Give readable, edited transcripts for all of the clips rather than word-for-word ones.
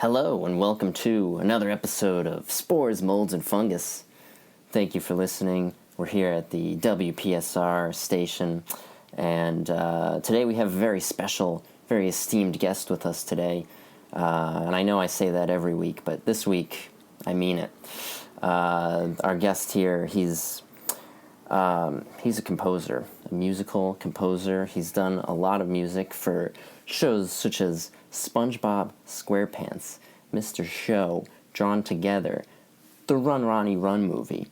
Hello, and welcome to another episode of Spores, Molds, and Fungus. Thank you for listening. We're here at the WPSR station, and today we have a very special, very esteemed guest with us today. And I know I say that every week, but this week, I mean it. Our guest here, he's a composer, a musical composer. He's done a lot of music for shows such as Spongebob SquarePants, Mr. Show, Drawn Together, the Run Ronnie Run movie.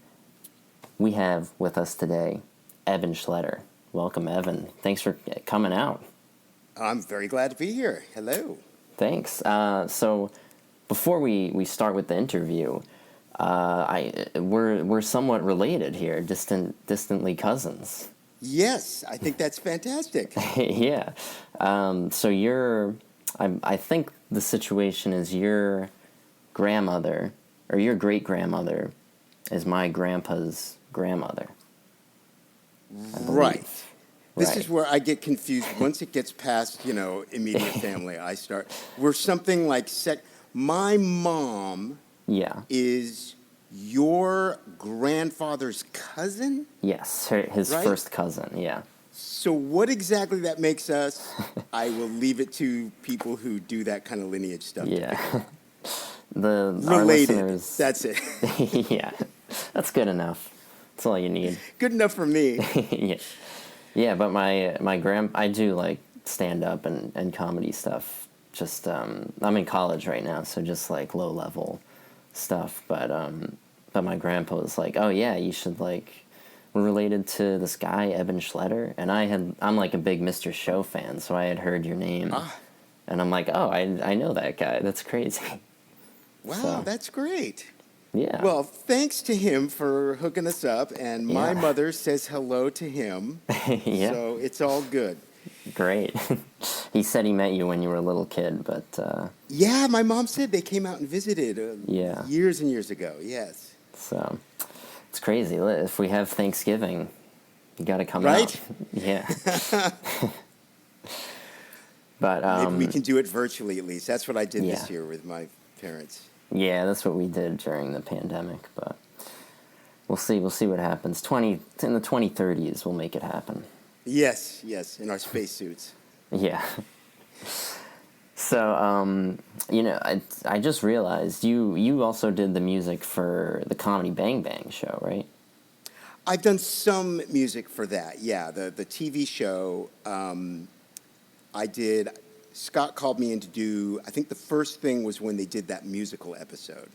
We have with us today Eban Schletter. Welcome, Evan. Thanks for coming out. I'm very glad to be here. Hello. Thanks. So before we start with the interview, we're somewhat related here, distantly cousins. Yes, I think that's fantastic. Yeah. So I think the situation is your grandmother, or your great-grandmother, is my grandpa's grandmother. Right. This Right. is where I get confused. Once it gets past, immediate family, we're something like my mom Yeah. is your grandfather's cousin? Yes, his Right? first cousin, yeah. So what exactly that makes us, I will leave it to people who do that kind of lineage stuff. Yeah. Our Related. listeners... That's it. Yeah. That's good enough. That's all you need. Good enough for me. Yeah. Yeah, but I do like stand-up and comedy stuff. Just, I'm in college right now, so just like low-level stuff. But my grandpa was like, oh yeah, you should we're related to this guy, Eban Schletter. And I'm like a big Mr. Show fan, so I had heard your name. And I'm like, oh, I know that guy. That's crazy. Wow, So, that's great. yeah. Well, thanks to him for hooking us up, and my Yeah. mother says hello to him, Yeah. so it's all good. Great. He said he met you when you were a little kid, but Yeah, my mom said they came out and visited Yeah. years and years ago, yes. so it's crazy. If we have Thanksgiving, you got to come Right? out. Yeah. But Maybe we can do it virtually at least. That's what I did Yeah. this year with my parents. yeah, that's what we did during the pandemic, but we'll see what happens. In the 2030s we'll make it happen. Yes, in our spacesuits. Yeah. So, I just realized you also did the music for the Comedy Bang Bang show, right? I've done some music for that, yeah. The TV show, I did. Scott called me in to do, I think the first thing was when they did that musical episode.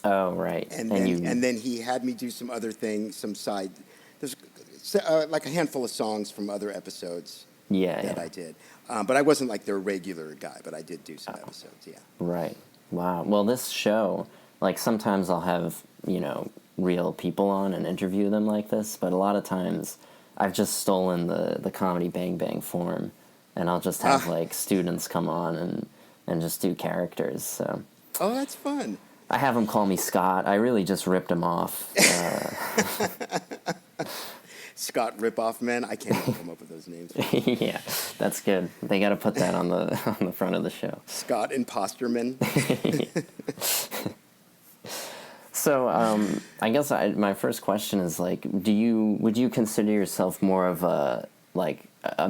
Oh, right. And then he had me do some other things, some side, there's like a handful of songs from other episodes that I did. But I wasn't like their regular guy, but I did do some episodes, yeah. Right. Wow. Well, this show, sometimes I'll have, real people on and interview them like this, but a lot of times I've just stolen the Comedy Bang Bang form, and I'll just have, students come on and just do characters, so. Oh, that's fun. I have them call me Scott. I really just ripped him off. Scott Ripoff Man. I can't even come up with those names. Yeah, that's good. They got to put that on the front of the show. Scott Imposterman. So, I guess my first question is would you consider yourself more of a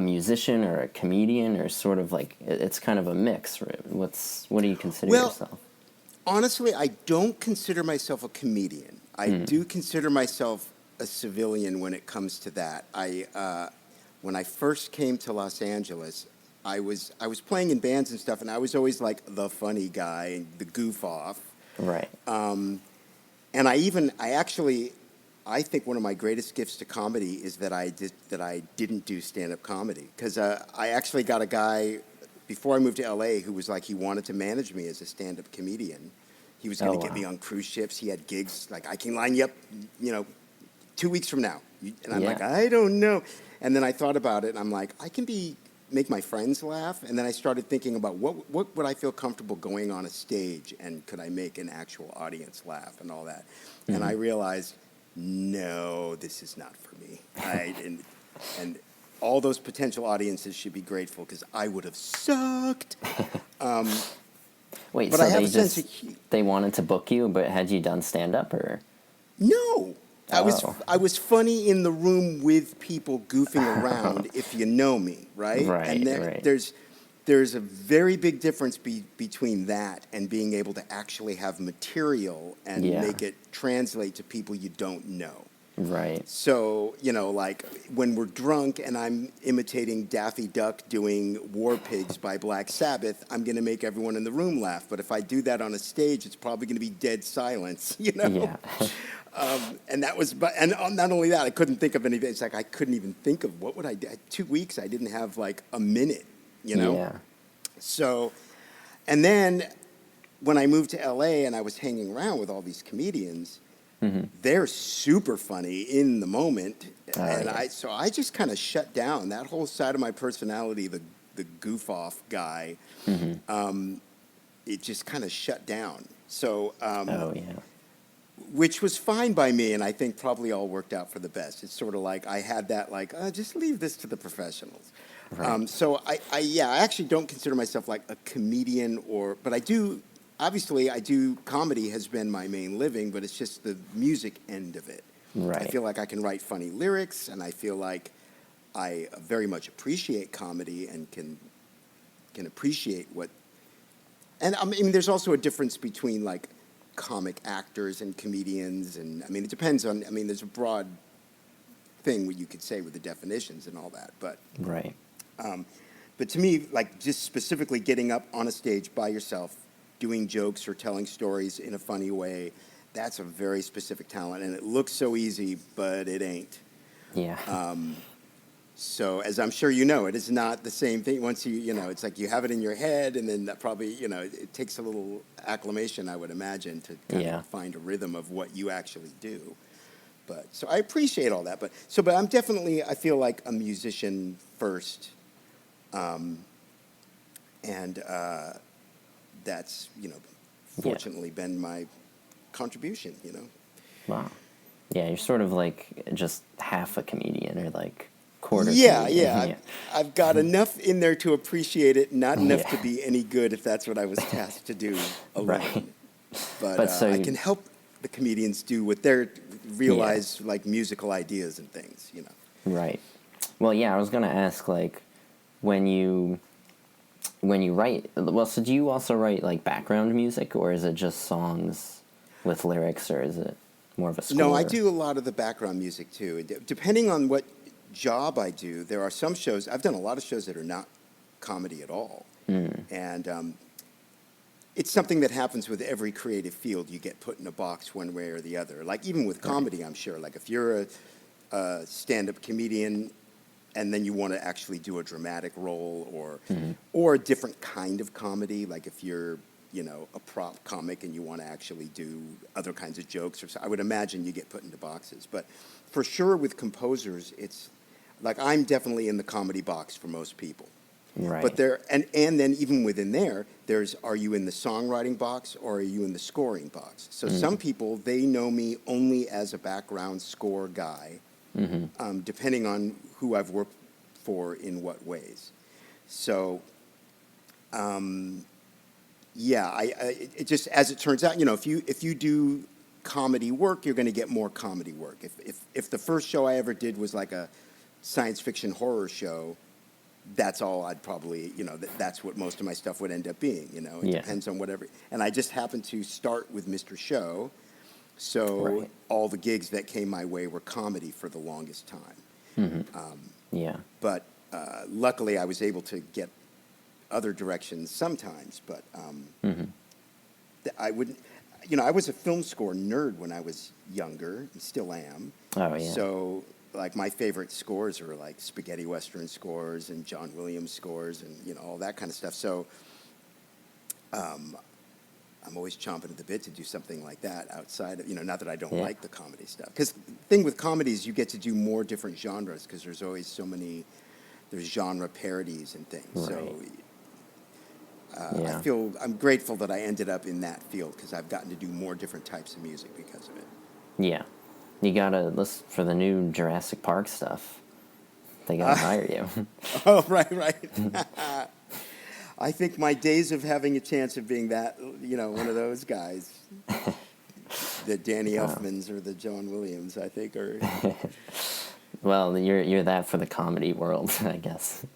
musician or a comedian, or sort of it's kind of a mix? Right? What do you consider yourself? Honestly, I don't consider myself a comedian. I do consider myself a civilian when it comes to that. When I first came to Los Angeles, I was playing in bands and stuff, and I was always like the funny guy and the goof off. Right. And I think one of my greatest gifts to comedy is that I didn't do stand-up comedy, because I actually got a guy before I moved to LA who was like, he wanted to manage me as a stand-up comedian. He was going to get me on cruise ships. He had gigs I can line you up, 2 weeks from now. And I'm like, I don't know. And then I thought about it, and I'm like, I can make my friends laugh. And then I started thinking about what would I feel comfortable going on a stage, and could I make an actual audience laugh and all that. And I realized, no, this is not for me. And all those potential audiences should be grateful, because I would have sucked. Wait, But so I have they a sense just of they wanted to book you, but had you done stand up or? no. Oh, I was funny in the room with people goofing around, if you know me, right? And right, right. there's a very big difference between that and being able to actually have material and Yeah, make it translate to people you don't know. right. So, you know, like when we're drunk and I'm imitating Daffy Duck doing War Pigs by Black Sabbath, I'm going to make everyone in the room laugh. But if I do that on a stage, it's probably going to be dead silence, you know? Yeah, And that was, but, and not only that, I couldn't think of anything. It's like I couldn't even think of what would I do. 2 weeks, I didn't have like a minute, you know? yeah, So, and then when I moved to LA and I was hanging around with all these comedians, they're super funny in the moment, oh and yeah, I just kind of shut down that whole side of my personality, the goof off guy. It just kind of shut down. So, oh yeah, which was fine by me, and I think probably all worked out for the best. It's sort of like I had that like just leave this to the professionals. right. So I actually don't consider myself like a comedian but I do. Obviously, I do comedy has been my main living, but it's just the music end of it. I Right. feel like I can write funny lyrics, and I feel like I very much appreciate comedy and can appreciate what. And I mean, there's also a difference between like comic actors and comedians, and I mean, it depends on. I mean, there's a broad thing what you could say with the definitions and all that, Right. but to me, like just specifically getting up on a stage by yourself, doing jokes or telling stories in a funny way, that's a very specific talent, and it looks so easy, but it ain't. Yeah. So, as I'm sure you know, it is not the same thing. Once you know, it's like you have it in your head, and then that probably, you know, it takes a little acclimation, I would imagine, to kind Yeah. of find a rhythm of what you actually do. But so I appreciate all that. But I'm definitely, I feel like a musician first, and that's, you know, Yeah. fortunately been my contribution. You know. Wow. Yeah, you're sort of like just half a comedian or like quarter Yeah, comedian. yeah. I've got enough in there to appreciate it, not enough to Yeah. be any good if that's what I was tasked to do Right. alone. But But so I can help the comedians do what they're realize like musical ideas and things, you know. right. Well, yeah, I was gonna ask like when you write. Well, so do you also write like background music, or is it just songs with lyrics, or is it more of a score? No, I do a lot of the background music too. Depending on what job I do, there are some shows. I've done a lot of shows that are not comedy at all, and it's something that happens with every creative field. You get put in a box one way or the other. Like even with comedy, I'm sure. Like if you're a stand-up comedian and then you want to actually do a dramatic role or a different kind of comedy, like if you're, you know, a prop comic and you want to actually do other kinds of jokes, or so, I would imagine you get put into boxes. But for sure with composers, it's like I'm definitely in the comedy box for most people. Right. But and then even within there's are you in the songwriting box or are you in the scoring box? So some people, they know me only as a background score guy, depending on who I've worked for in what ways. So, yeah, it just, as it turns out, you know, if you do comedy work, you're going to get more comedy work. If the first show I ever did was like a science fiction horror show, that's all I'd probably, you know, that's what most of my stuff would end up being, you know. It Yeah. depends on whatever. And I just happened to start with Mr. Show, so Right. all the gigs that came my way were comedy for the longest time. Yeah. But luckily, I was able to get other directions sometimes. But I wouldn't, you know, I was a film score nerd when I was younger, and still am. Oh yeah. So, like, my favorite scores are like spaghetti western scores and John Williams scores and, you know, all that kind of stuff. So, I'm always chomping at the bit to do something like that outside of, you know, not that I don't Yeah. like the comedy stuff. Because the thing with comedy is you get to do more different genres because there's always so many, there's genre parodies and things. Right. So Yeah. I'm grateful that I ended up in that field because I've gotten to do more different types of music because of it. Yeah. You gotta listen for the new Jurassic Park stuff. They gotta hire you. Oh, right, right. I think my days of having a chance of being that, one of those guys, the Danny Elfmans or the John Williams, I think are. Well, you're that for the comedy world, I guess.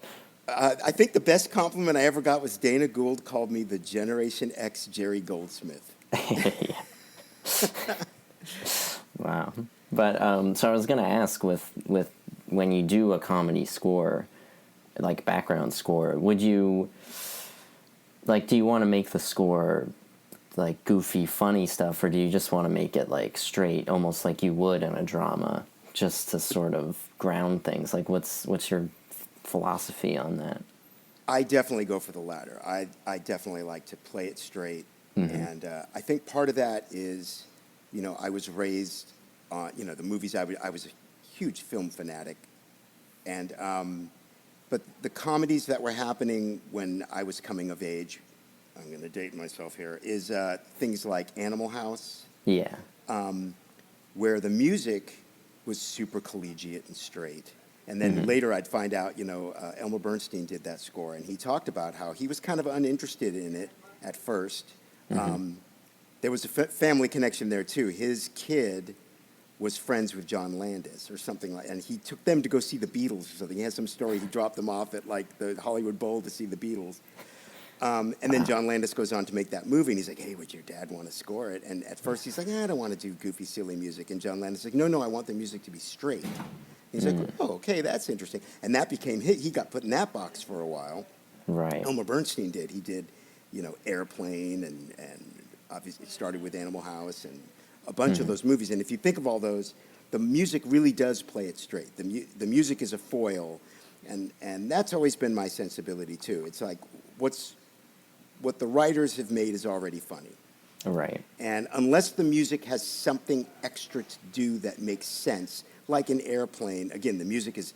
I think the best compliment I ever got was Dana Gould called me the Generation X Jerry Goldsmith. Wow. But so I was gonna ask, with when you do a comedy score, like background score, would you do you want to make the score like goofy, funny stuff, or do you just want to make it like straight, almost like you would in a drama, just to sort of ground things? Like, what's your philosophy on that? I definitely go for the latter. I definitely like to play it straight, and I think part of that is, I was raised on, the movies. I was a huge film fanatic, and but the comedies that were happening when I was coming of age, I'm going to date myself here, is things like Animal House. Yeah. Where the music was super collegiate and straight. And then later I'd find out, Elmer Bernstein did that score, and he talked about how he was kind of uninterested in it at first. There was a family connection there, too. His kid was friends with John Landis or something and he took them to go see the Beatles or something. He has some story. He dropped them off at, like, the Hollywood Bowl to see the Beatles. And then John Landis goes on to make that movie, and he's like, hey, would your dad want to score it? And at first he's like, I don't want to do goofy, silly music. And John Landis is like, no, I want the music to be straight. He's like, oh, okay, that's interesting. And that became he got put in that box for a while. Right. Elmer Bernstein did. He did, Airplane, and obviously it started with Animal House and a bunch of those movies. And if you think of all those, the music really does play it straight. The music is a foil, and that's always been my sensibility, too. It's like, what the writers have made is already funny. Right. And unless the music has something extra to do that makes sense, like in Airplane, again, the music is...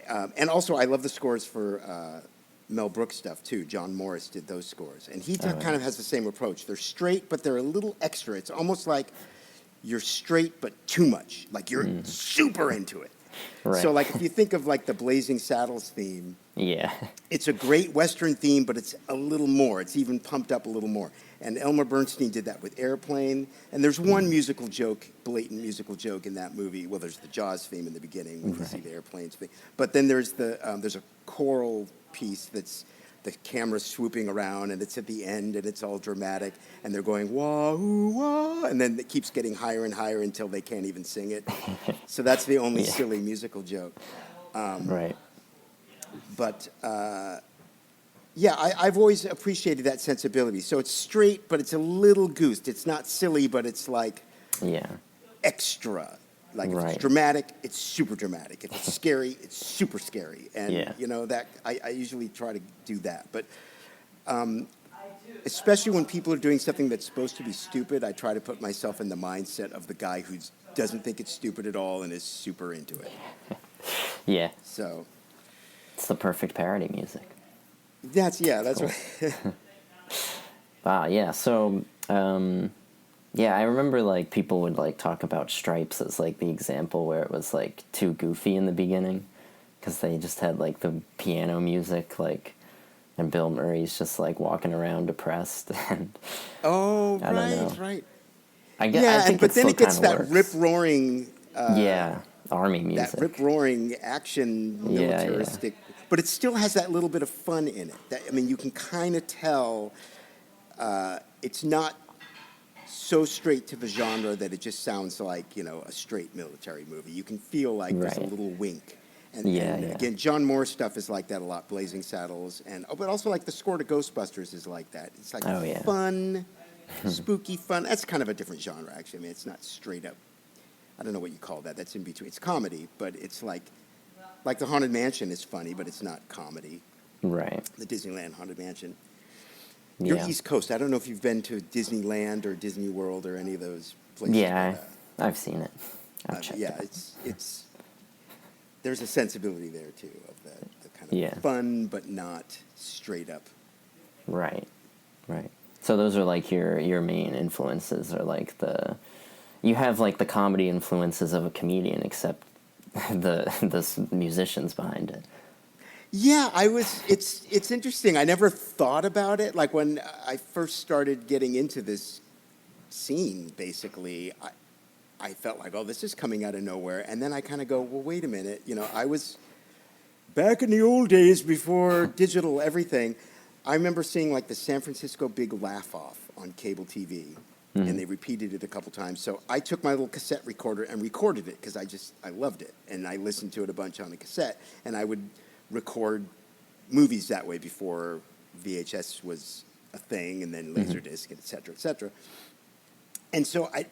and also, I love the scores for Mel Brooks stuff, too. John Morris did those scores. And he kind of has the same approach. They're straight, but they're a little extra. It's almost like you're straight, but too much. Like, you're super into it. Right. So, like, if you think of, like, the Blazing Saddles theme... Yeah. It's a great Western theme, but it's a little more. It's even pumped up a little more. And Elmer Bernstein did that with Airplane. And there's one musical joke, blatant musical joke in that movie. Well, there's the Jaws theme in the beginning when you see the airplanes thing. But then there's there's a choral piece that's the camera swooping around, and it's at the end, and it's all dramatic. And they're going, wah, ooh, wah. And then it keeps getting higher and higher until they can't even sing it. So that's the only silly musical joke. Right. But, I've always appreciated that sensibility. So it's straight, but it's a little goosed. It's not silly, but it's like extra. Like, if it's dramatic, it's super dramatic. If it's scary, it's super scary. And, that I usually try to do that. But especially when people are doing something that's supposed to be stupid, I try to put myself in the mindset of the guy who doesn't think it's stupid at all and is super into it. Yeah. So... It's the perfect parody music. That's cool. Right. Wow, yeah. So, I remember, like, people would, like, talk about Stripes as, like, the example where it was, like, too goofy in the beginning, because they just had, like, the piano music, like, and Bill Murray's just, like, walking around depressed. And oh, I don't know. Right. I think but then it gets that works. rip-roaring... army music. That rip-roaring action, militaristic... But it still has that little bit of fun in it. You can kind of tell it's not so straight to the genre that it just sounds like, a straight military movie. You can feel like there's a little wink. And again, John Moore stuff is like that a lot, Blazing Saddles. But also, like, the score to Ghostbusters is like that. It's like fun, spooky fun. That's kind of a different genre, actually. It's not straight up. I don't know what you call that. That's in between. It's comedy, but it's like the Haunted Mansion is funny, but it's not comedy. Right. The Disneyland Haunted Mansion. You're East Coast. I don't know if you've been to Disneyland or Disney World or any of those places. Yeah, I've seen it. I've checked it. It's there's a sensibility there too of the kind of fun but not straight up. Right. So those are like your main influences, or like you have like the comedy influences of a comedian, except the musicians behind it. Yeah, I was. It's interesting. I never thought about it. Like when I first started getting into this scene, basically, I felt like, oh, this is coming out of nowhere. And then I kind of go, well, wait a minute. I was back in the old days before digital everything. I remember seeing like the San Francisco Big Laugh Off on cable TV, and they repeated it a couple times. So I took my little cassette recorder and recorded it because I loved it, and I listened to it a bunch on the cassette, and I would record movies that way before VHS was a thing, and then Laserdisc, et cetera, et cetera. And so I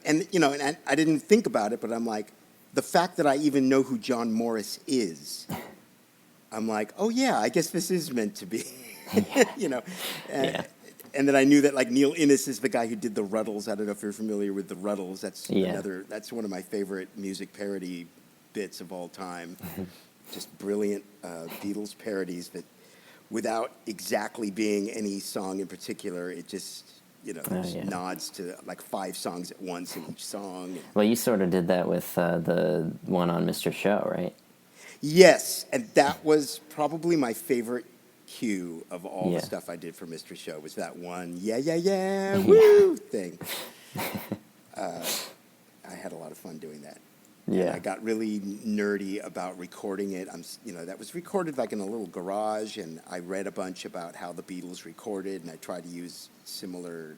didn't think about it, but I'm like, the fact that I even know who John Morris is, I'm like, oh yeah, I guess this is meant to be, you know. And, Yeah. and then I knew that like Neil Innes is the guy who did the Ruddles. I don't know if you're familiar with the Ruddles. Yeah. That's one of my favorite music parody bits of all time. Just brilliant Beatles parodies that, without exactly being any song in particular, it just there's yeah. nods to like 5 songs at once in each song. Well, you sort of did that with the one on Mr. Show, right? Yes, and that was probably my favorite cue of all Yeah. the stuff I did for Mr. Show was that one, yeah, woo thing. I had a lot of fun doing that. And Yeah. I got really nerdy about recording it. That was recorded like in a little garage, and I read a bunch about how the Beatles recorded, and I tried to use similar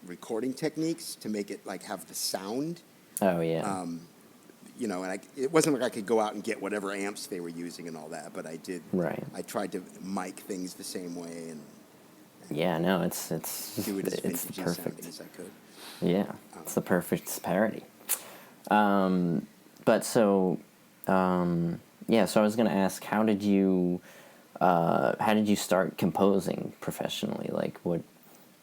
recording techniques to make it like have the sound. Oh, yeah. It wasn't like I could go out and get whatever amps they were using and all that, but I did. Right. I tried to mic things the same way and Yeah, no, it's do it as it's the vintagey perfect. sounding as I could. Yeah, it's the perfect parody. But so, yeah. So I was gonna ask, how did you start composing professionally? Like,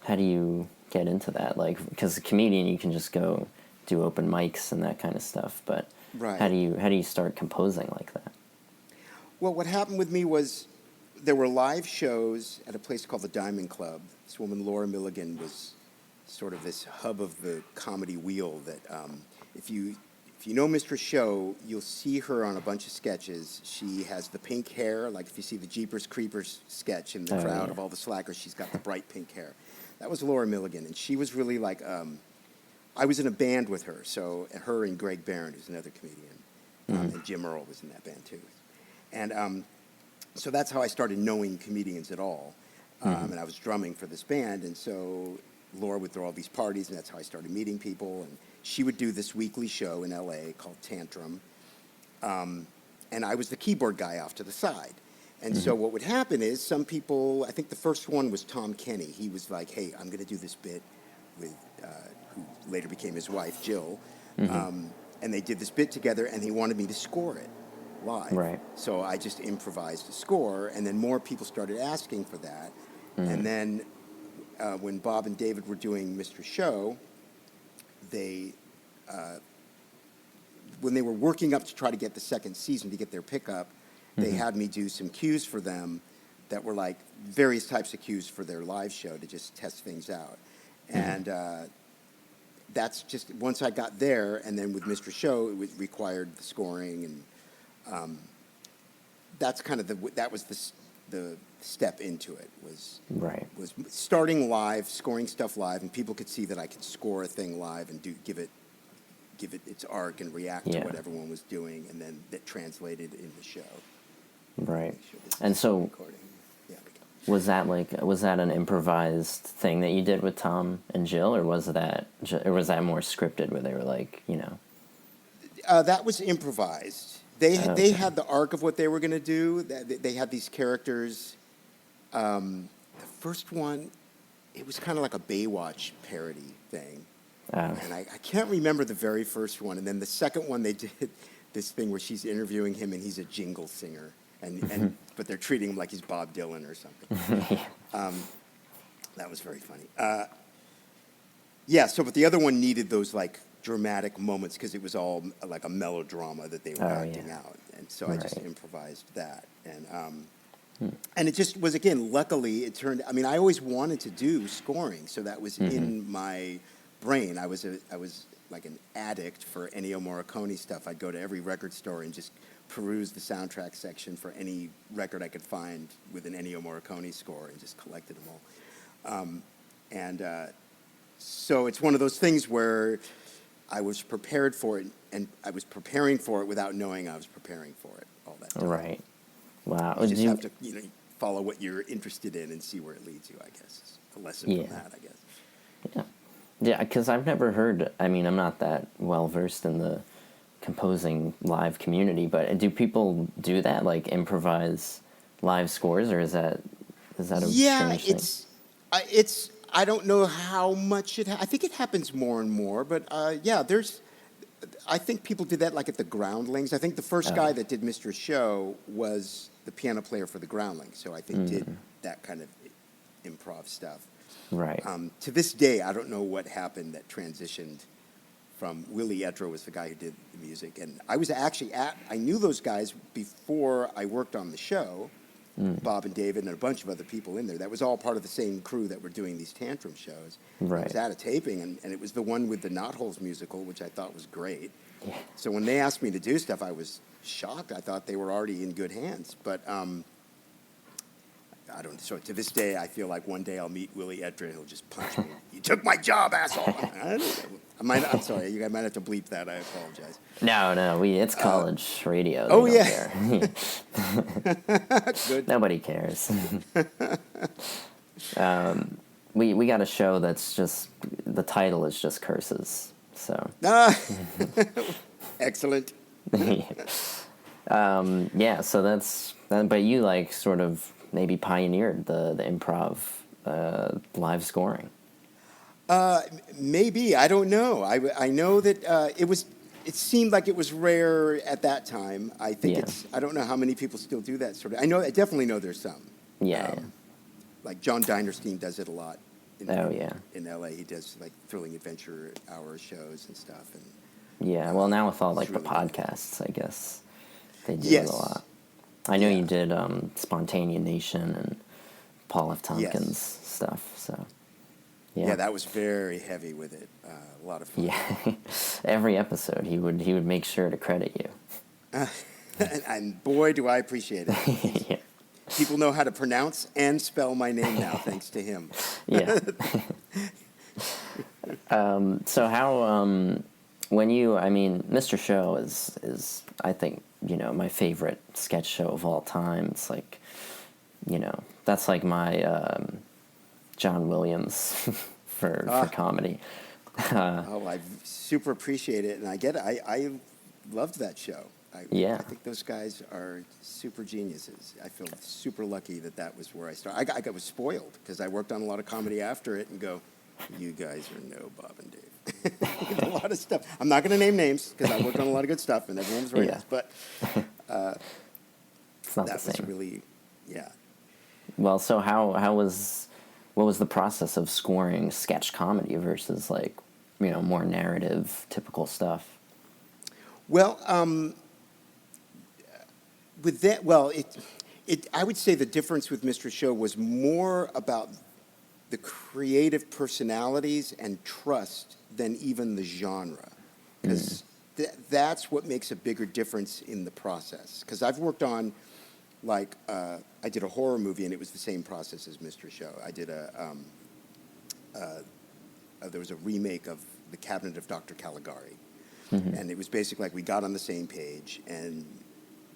how do you get into that? Like, because a comedian, you can just go do open mics and that kind of stuff. But Right. how do you start composing like that? Well, what happened with me was there were live shows at a place called the Diamond Club. This woman, Laura Milligan, was sort of this hub of the comedy wheel that if you know Mr. Show, you'll see her on a bunch of sketches. She has the pink hair, like if you see the Jeepers Creepers sketch in the Oh, crowd yeah. of all the slackers, she's got the bright pink hair. That was Laura Milligan, and she was really like, I was in a band with her, so her and Greg Barron, who's another comedian, and Jim Earl was in that band too. And so that's how I started knowing comedians at all. And I was drumming for this band, and so Laura would throw all these parties, and that's how I started meeting people. And she would do this weekly show in L.A. called Tantrum, and I was the keyboard guy off to the side. And so what would happen is some people, I think the first one was Tom Kenny. He was like, hey, I'm going to do this bit with, who later became his wife, Jill. And they did this bit together, and he wanted me to score it live. Right. So I just improvised a score, and then more people started asking for that. And then when Bob and David were doing Mr. Show, they, when they were working up to try to get the second season to get their pickup, they had me do some cues for them that were like various types of cues for their live show to just test things out. And that's just, once I got there, and then with Mr. Show, it required the scoring, and that's kind of that was the step into it, was starting live, scoring stuff live, and people could see that I could score a thing live and give it its arc and react to what everyone was doing, and then that translated in the show. Right. Sure, this And is so recording. Yeah, we go. was that an improvised thing that you did with Tom and Jill, or was that more scripted, where they were like, That was improvised. They had the arc of what they were going to do. They had these characters. The first one, it was kind of like a Baywatch parody thing. And I can't remember the very first one. And then the second one, they did this thing where she's interviewing him, and he's a jingle singer. But they're treating him like he's Bob Dylan or something. That was very funny. But the other one needed those like dramatic moments because it was all like a melodrama that they were acting out, and so I just improvised that, and it just was, again, luckily it turned. I mean, I always wanted to do scoring, so that was in my brain. I was like an addict for Ennio Morricone stuff. I'd go to every record store and just perused the soundtrack section for any record I could find with an Ennio Morricone score and just collected them all. And so it's one of those things where I was prepared for it, and I was preparing for it without knowing I was preparing for it all that time. Right. Wow. You just have to, follow what you're interested in and see where it leads you, I guess. It's a lesson from that, I guess. Yeah. Yeah, because I've never heard, I mean, I'm not that well versed in the composing live community, but do people do that, like improvise live scores, or is that a strange thing? It's I don't know how much I think it happens more and more, but I think people did that like at the Groundlings. I think the first guy that did Mr. Show was the piano player for the Groundlings, so I think did that kind of improv stuff. Right. To this day, I don't know what happened that transitioned from Willie Edro was the guy who did the music, and I was actually I knew those guys before I worked on the show. Bob and David and a bunch of other people in there. That was all part of the same crew that were doing these Tantrum shows. Right. I was at a taping, and it was the one with the Knotholes musical, which I thought was great. Yeah. So when they asked me to do stuff, I was shocked. I thought they were already in good hands. But I don't. So to this day, I feel like one day I'll meet Willie Edra and he'll just punch me. You took my job, asshole. I'm sorry. You guys might have to bleep that. I apologize. No. It's college radio. Oh, They yeah. don't care. Good. Nobody cares. We got a show that's just, the title is just curses. So. Excellent. Yeah. So that's. But you like sort of maybe pioneered the improv live scoring. Maybe, I don't know. I know that it seemed like it was rare at that time. I think I don't know how many people still do that sort of. I definitely know there's some. Yeah. Like John Dinerstein does it a lot. In LA, he does like Thrilling Adventure Hour shows and stuff. And yeah, well, now with all like the really podcasts, I guess they do Yes. it a lot. I know you did Spontaneous Nation and Paul F. Tompkins stuff, so yeah, that was very heavy with it. A lot of fun. Yeah, every episode he would make sure to credit you. And boy, do I appreciate it. Yeah. People know how to pronounce and spell my name now, thanks to him. Yeah. So how Mr. Show is I think, my favorite sketch show of all time. It's like, that's like my John Williams for comedy. I super appreciate it, and I get it. I loved that show. I think those guys are super geniuses. I feel super lucky that was where I started. I was spoiled because I worked on a lot of comedy after it and go, you guys are no Bob and Dave. A lot of stuff. I'm not going to name names because I worked on a lot of good stuff and everyone was very nice. But it's not that the same. was really, Well, so what was the process of scoring sketch comedy versus like, more narrative, typical stuff? Well, with that, I would say the difference with Mr. Show was more about the creative personalities and trust than even the genre, because that's what makes a bigger difference in the process. Because I've worked on, like, I did a horror movie and it was the same process as Mr. Show. I did there was a remake of The Cabinet of Dr. Caligari, and it was basically like we got on the same page and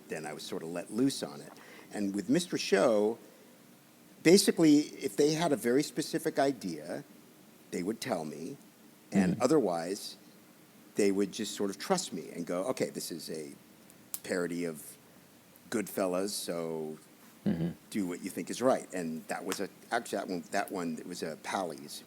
then I was sort of let loose on it. And with Mr. Show, basically, if they had a very specific idea, they would tell me, and otherwise, they would just sort of trust me and go, okay, this is a parody of Goodfellas, so do what you think is right. And that was that one it was a Pally's.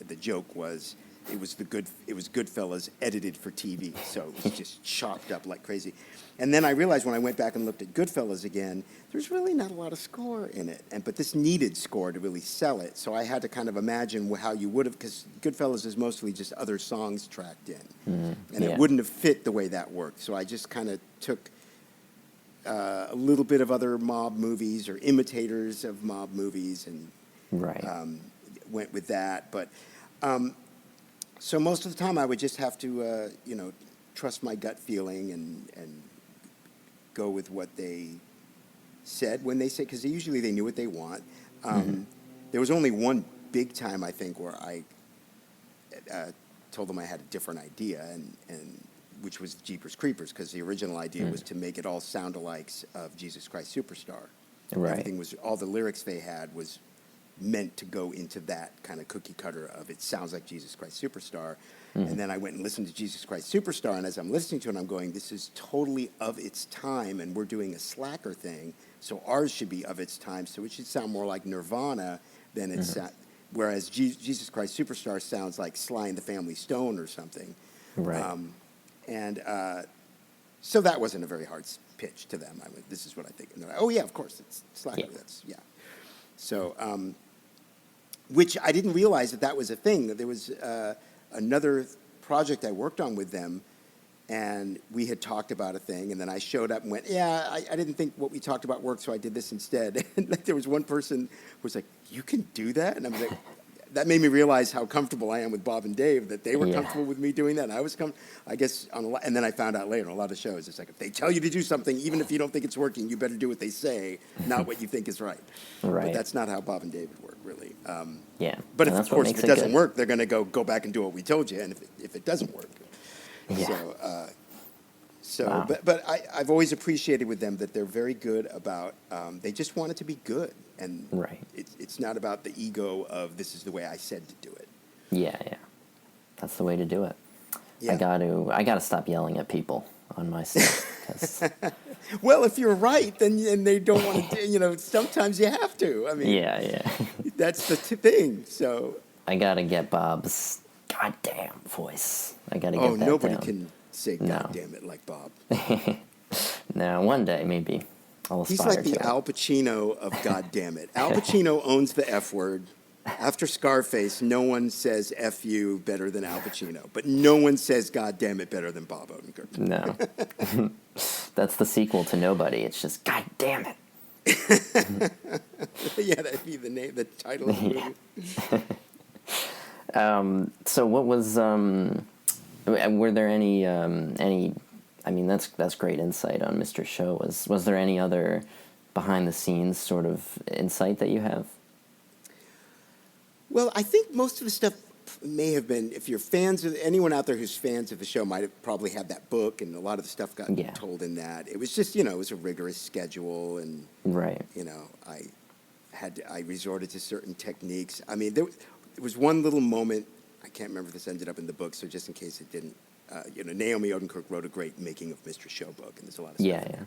The joke was it was Goodfellas edited for TV, so it was just chopped up like crazy. And then I realized when I went back and looked at Goodfellas again, there's really not a lot of score in it. But this needed score to really sell it. So I had to kind of imagine how you would have, because Goodfellas is mostly just other songs tracked in. And it wouldn't have fit the way that worked. So I just kind of took a little bit of other mob movies or imitators of mob movies and went with that. But so most of the time I would just have to, trust my gut feeling and go with what they said when they said, because usually they knew what they want. There was only one big time, I think, where I told them I had a different idea, and which was Jeepers Creepers, because the original idea was to make it all sound alikes of Jesus Christ Superstar. Right. Everything was, all the lyrics they had was meant to go into that kind of cookie cutter of it sounds like Jesus Christ Superstar. And then I went and listened to Jesus Christ Superstar, and as I'm listening to it, I'm going, this is totally of its time, and we're doing a slacker thing, so ours should be of its time, so it should sound more like Nirvana than it's, whereas Jesus Christ Superstar sounds like Sly and the Family Stone or something. Right. So that wasn't a very hard pitch to them. I went, this is what I think. And they're like, oh, yeah, of course, it's slacker. Yeah. So, which I didn't realize that was a thing. That there was another project I worked on with them, and we had talked about a thing, and then I showed up and went, yeah, I didn't think what we talked about worked, so I did this instead. And like, there was one person who was like, you can do that? And I was like, that made me realize how comfortable I am with Bob and Dave, that they were comfortable with me doing that. And I was I guess, and then I found out later on a lot of shows, it's like, if they tell you to do something, even if you don't think it's working, you better do what they say, not what you think is right. Right. But that's not how Bob and David work, really. But if, of course, if it doesn't work, they're going to go back and do what we told you, and if it doesn't work. Wow. But I've always appreciated with them that they're very good about, they just want it to be good. And it's not about the ego of this is the way I said to do it. Yeah. That's the way to do it. Yeah. I gotta stop yelling at people on my stuff. Well, if you're right, then they don't want to, sometimes you have to. I mean, yeah. That's the thing. So I gotta get Bob's goddamn voice. I gotta get that down. Oh, nobody can say goddamn it like Bob. No, one day maybe. He's like the Al Pacino of goddamn it. Al Pacino owns the F word. After Scarface, no one says F you better than Al Pacino, but no one says goddamn it better than Bob Odenkirk. No. That's the sequel to Nobody. It's just goddamn it. Yeah, that'd be the title of the movie. So what was were there any I mean, that's great insight on Mr. Show. Was there any other behind the scenes sort of insight that you have? Well, I think most of the stuff may have been, if you're fans of anyone out there who's fans of the show, might have probably had that book, and a lot of the stuff got told in that. It was just, it was a rigorous schedule, and I resorted to certain techniques. I mean, there was one little moment. I can't remember if this ended up in the book, so just in case it didn't. Naomi Odenkirk wrote a great Making of Mr. Show book, and there's a lot of stuff. Yeah.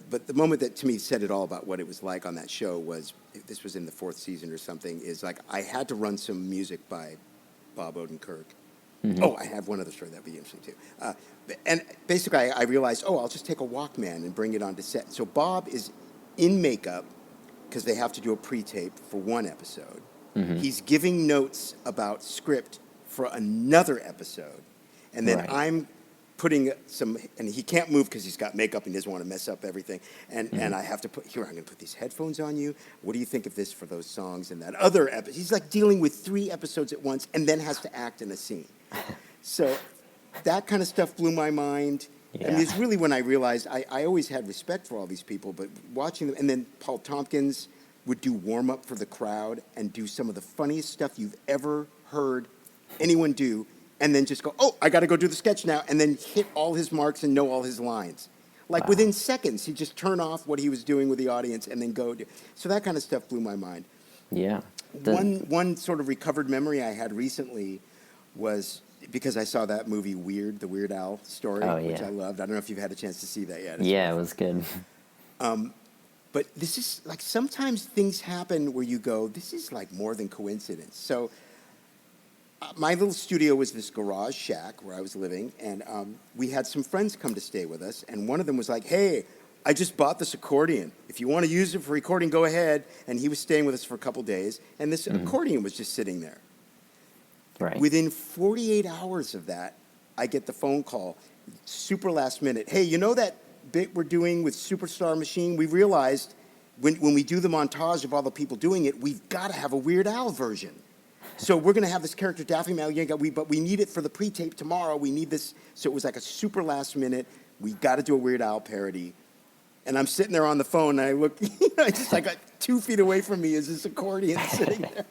But the moment that to me said it all about what it was like on that show was, this was in the 4th season or something, is like I had to run some music by Bob Odenkirk. Oh, I have one other story that'd be interesting too. And basically I realized, I'll just take a Walkman and bring it onto set. So Bob is in makeup because they have to do a pre-tape for one episode. He's giving notes about script for another episode. And then I'm putting and he can't move because he's got makeup and he doesn't want to mess up everything. And I have to I'm going to put these headphones on you. What do you think of this for those songs and that other episode? He's like dealing with 3 episodes at once and then has to act in a scene. So that kind of stuff blew my mind. Yeah. And it's really when I realized I always had respect for all these people, but watching them, and then Paul Tompkins would do warm-up for the crowd and do some of the funniest stuff you've ever heard anyone do, and then just go, I got to go do the sketch now, and then hit all his marks and know all his lines. Like within seconds, he'd just turn off what he was doing with the audience and then go do. So that kind of stuff blew my mind. Yeah. One sort of recovered memory I had recently was because I saw that movie Weird, the Weird Al story, which I loved. I don't know if you've had a chance to see that yet. Yeah, it was good. But this is like sometimes things happen where you go, this is like more than coincidence. So my little studio was this garage shack where I was living, and we had some friends come to stay with us, and one of them was like, hey, I just bought this accordion. If you want to use it for recording, go ahead. And he was staying with us for a couple days, and this accordion was just sitting there. Right. Within 48 hours of that, I get the phone call, super last minute. Hey, you know that bit we're doing with Superstar Machine? We realized when we do the montage of all the people doing it, we've got to have a Weird Al version. So we're going to have this character, Daffy Mal, but we need it for the pre-tape tomorrow. We need this. So it was like a super last minute. We got to do a Weird Al parody. And I'm sitting there on the phone, and I look, I got 2 feet away from me is this accordion sitting there.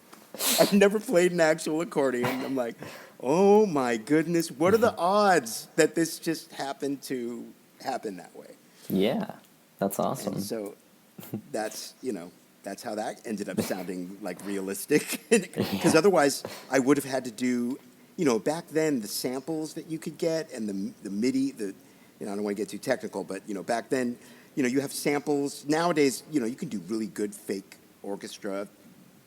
I've never played an actual accordion. I'm like, oh my goodness, what are the odds that this just happened to happen that way? Yeah, that's awesome. And so that's, that's how that ended up sounding like realistic. Because otherwise, I would have had to do, back then, the samples that you could get and the MIDI, I don't want to get too technical, but, back then, you have samples. Nowadays, you can do really good fake orchestra,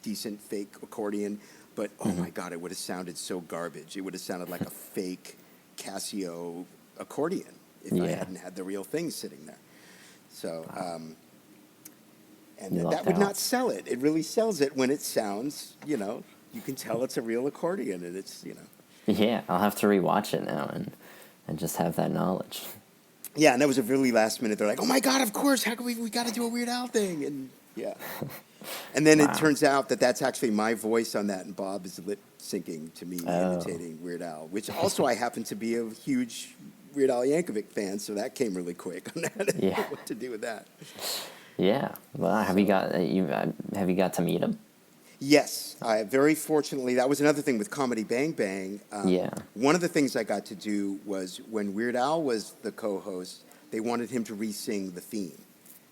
decent fake accordion, but oh my God, it would have sounded so garbage. It would have sounded like a fake Casio accordion if I hadn't had the real thing sitting there. So, and that would not sell it. It really sells it when it sounds, you can tell it's a real accordion, and it's, Yeah, I'll have to rewatch it now and just have that knowledge. Yeah, and that was a really last minute. They're like, "Oh my God, of course! How can we got to do a Weird Al thing?" And yeah, and then it turns out that that's actually my voice on that, and Bob is lip syncing to me imitating Weird Al, which also I happen to be a huge Weird Al Yankovic fan, so that came really quick on that. Yeah, what to do with that? Yeah, well, have you got to meet him? Yes, very fortunately, that was another thing with Comedy Bang Bang. One of the things I got to do was when Weird Al was the co-host, they wanted him to re-sing the theme.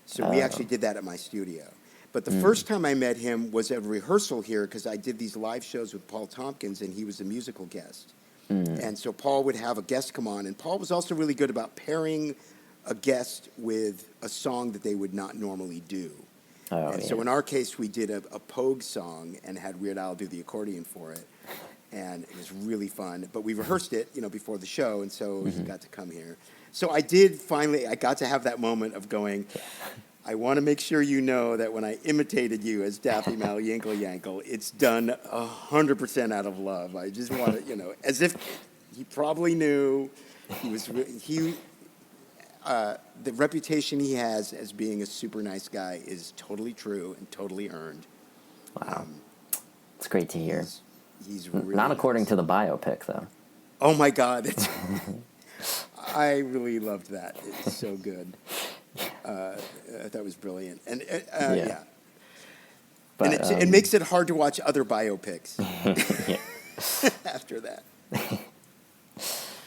So we actually did that at my studio. But the first time I met him was at a rehearsal here because I did these live shows with Paul Tompkins, and he was a musical guest. And so Paul would have a guest come on, and Paul was also really good about pairing a guest with a song that they would not normally do. So in our case, we did a Pogue song and had Weird Al do the accordion for it, and it was really fun. But we rehearsed it, before the show, and so he got to come here. So I got to have that moment of going, I want to make sure you know that when I imitated you as Daffy Mal Yinkle Yankle, it's done 100% out of love. I just want to, as if he probably knew the reputation he has as being a super nice guy is totally true and totally earned. Wow. It's great to hear. He's really not according nice. to the biopic, though. Oh, my God. I really loved that. It's so good. That was brilliant. And yeah. But, and it makes it hard to watch other biopics after that.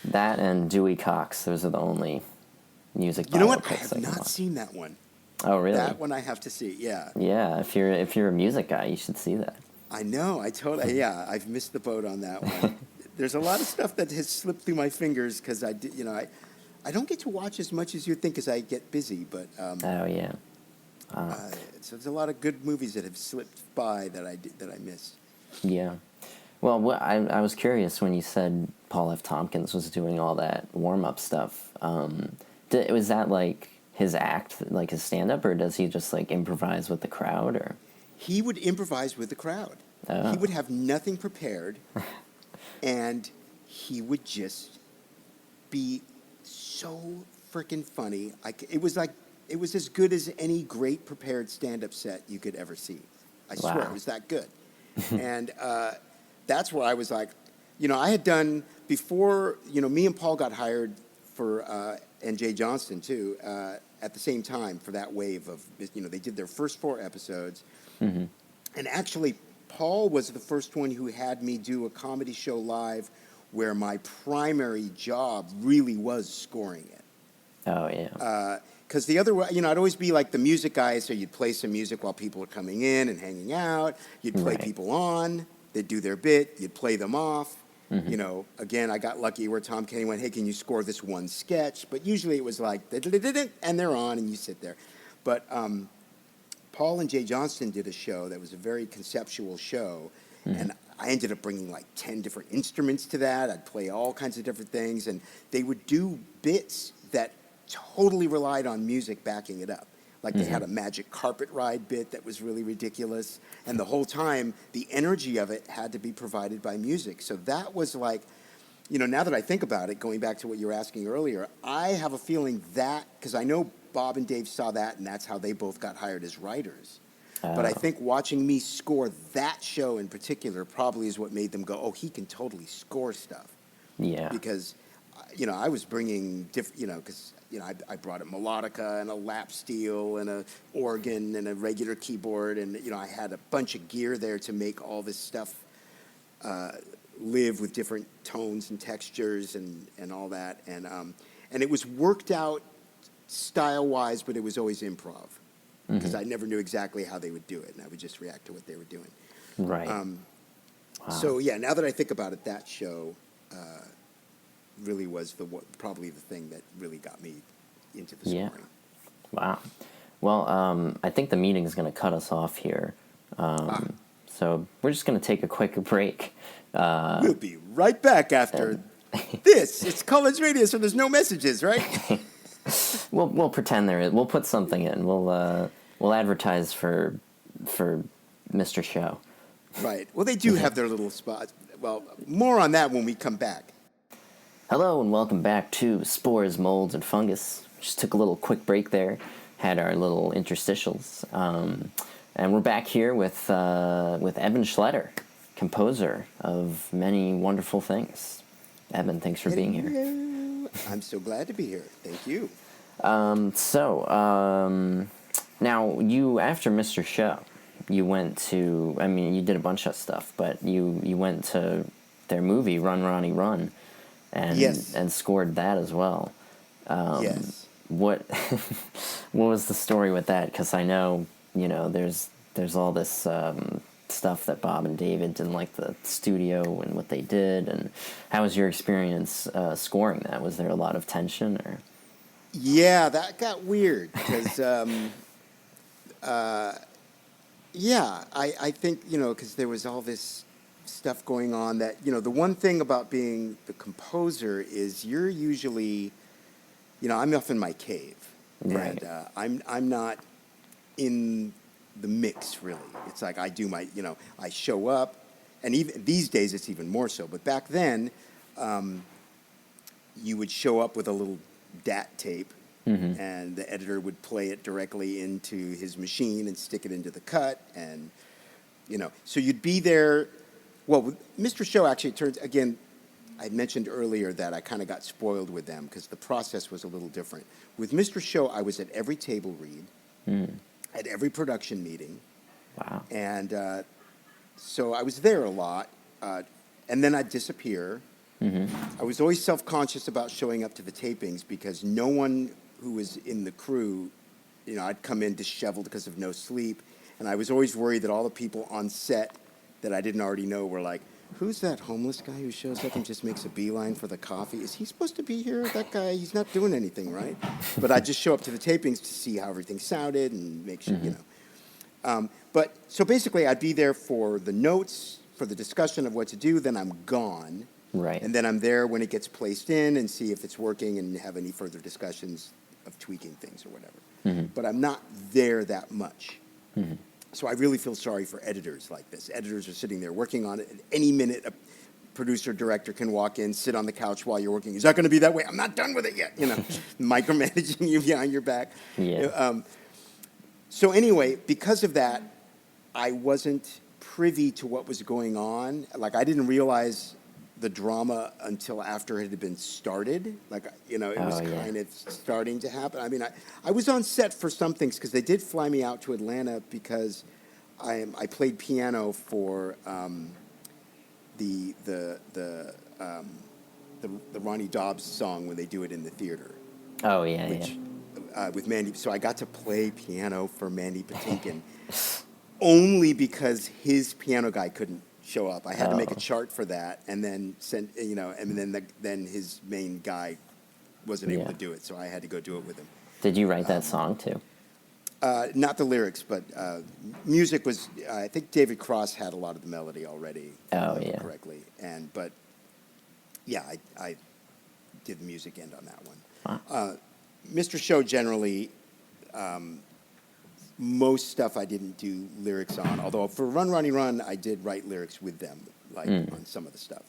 That and Dewey Cox, those are the only music biopics. You know what? I have not seen that one. Oh, really? That one I have to see, yeah. Yeah, if you're a music guy, you should see that. I know, I've missed the boat on that one. There's a lot of stuff that has slipped through my fingers because I don't get to watch as much as you'd think as I get busy, but oh yeah. So there's a lot of good movies that have slipped by that I missed. Yeah. Well, I was curious when you said Paul F. Tompkins was doing all that warm-up stuff. Was that like his act, like his stand-up, or does he just like improvise with the crowd? Or he would improvise with the crowd. Oh. He would have nothing prepared, and he would just be so freaking funny. It was as good as any great prepared stand-up set you could ever see. I swear, it was that good. And that's where I was like, I had done before, me and Paul got hired for, and Jay Johnston too, at the same time for that wave of, they did their first 4 episodes. Mm-hmm. And actually, Paul was the first one who had me do a comedy show live where my primary job really was scoring it. Oh, yeah. Because the other way, I'd always be like the music guy, so you'd play some music while people are coming in and hanging out. You'd play people on. They'd do their bit. You'd play them off. Mm-hmm. Again, I got lucky where Tom Kenny went, hey, can you score this one sketch? But usually it was like, and they're on, and you sit there. But Paul and Jay Johnston did a show that was a very conceptual show, and I ended up bringing like 10 different instruments to that. I'd play all kinds of different things, and they would do bits that totally relied on music backing it up. Like they had a magic carpet ride bit that was really ridiculous. And the whole time, the energy of it had to be provided by music. So that was like, now that I think about it, going back to what you were asking earlier, I have a feeling that, because I know Bob and Dave saw that, and that's how they both got hired as writers. But I think watching me score that show in particular probably is what made them go, oh, he can totally score stuff. Yeah. Because I was bringing because I brought a melodica and a lap steel and a organ and a regular keyboard, and I had a bunch of gear there to make all this stuff live with different tones and textures and all that, and it was worked out style wise, but it was always improv because I never knew exactly how they would do it, and I would just react to what they were doing. Right. Wow. So yeah, now that I think about it, that show really was probably the thing that really got me into the scoring. Yeah. Wow. Well, I think the meeting is going to cut us off here. So we're just going to take a quick break. We'll be right back after this. It's college radio, so there's no messages, right? We'll pretend there is. We'll put something in. We'll advertise for Mr. Show. Right. Well, they do have their little spots. Well, more on that when we come back. Hello and welcome back to Spores, Molds, and Fungus. Just took a little quick break there. Had our little interstitials. And we're back here with Eban Schletter, composer of many wonderful things. Eban, thanks for being here. I'm so glad to be here. Thank you. Now you, after Mr. Show, you went to, you did a bunch of stuff, but you went to their movie, Run, Ronnie, Run, and scored that as well. Yes. What was the story with that? Because I know, there's all this stuff that Bob and David did in like the studio and what they did, and how was your experience scoring that? Was there a lot of tension or? Yeah, that got weird because I think because there was all this stuff going on that the one thing about being the composer is you're usually I'm off in my cave, right. And I'm not in the mix really. It's like I do my I show up, and even these days it's even more so. But back then, you would show up with a little DAT tape, and the editor would play it directly into his machine and stick it into the cut, and so you'd be there. Well, with Mr. Show actually turns again. I mentioned earlier that I kind of got spoiled with them because the process was a little different. With Mr. Show, I was at every table read, at every production meeting. Wow. And so I was there a lot, and then I'd disappear. I was always self-conscious about showing up to the tapings because no one who was in the crew, I'd come in disheveled because of no sleep, and I was always worried that all the people on set that I didn't already know were like, who's that homeless guy who shows up and just makes a beeline for the coffee? Is he supposed to be here? That guy, he's not doing anything, right? But I'd just show up to the tapings to see how everything sounded and make sure, But so basically, I'd be there for the notes, for the discussion of what to do, then I'm gone. Right. And then I'm there when it gets placed in and see if it's working and have any further discussions of tweaking things or whatever. But I'm not there that much. So I really feel sorry for editors like this. Editors are sitting there working on it. At any minute, a producer, director can walk in, sit on the couch while you're working. Is that going to be that way? I'm not done with it yet. Micromanaging you behind your back. Yeah. So anyway, because of that, I wasn't privy to what was going on. Like, I didn't realize the drama until after it had been started. Like, it was kind of starting to happen. I mean, I was on set for some things because they did fly me out to Atlanta because I played piano for the Ronnie Dobbs song when they do it in the theater. Oh, yeah, With Mandy. So I got to play piano for Mandy Patinkin only because his piano guy couldn't show up. I had to make a chart for that, and then send and then his main guy wasn't able to do it, so I had to go do it with him. Did you write that song too? Not the lyrics, but music was. I think David Cross had a lot of the melody already. Correctly, but I did the music end on that one. Wow. Mr. Show generally. Most stuff I didn't do lyrics on, although for Run, Ronnie, Run, I did write lyrics with them, like on some of the stuff.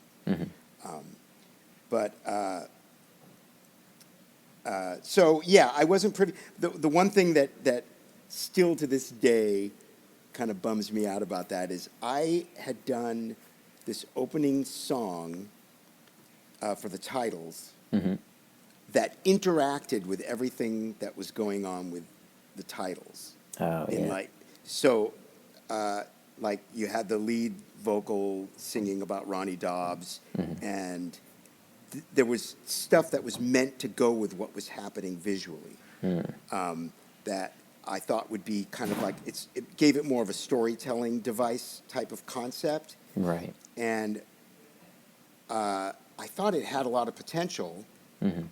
So yeah, I wasn't privy. The one thing that still to this day kind of bums me out about that is I had done this opening song for the titles that interacted with everything that was going on with the titles. Oh, yeah. Like you had the lead vocal singing about Ronnie Dobbs, and there was stuff that was meant to go with what was happening visually, that I thought would be kind of like, it gave it more of a storytelling device type of concept. Right. And I thought it had a lot of potential,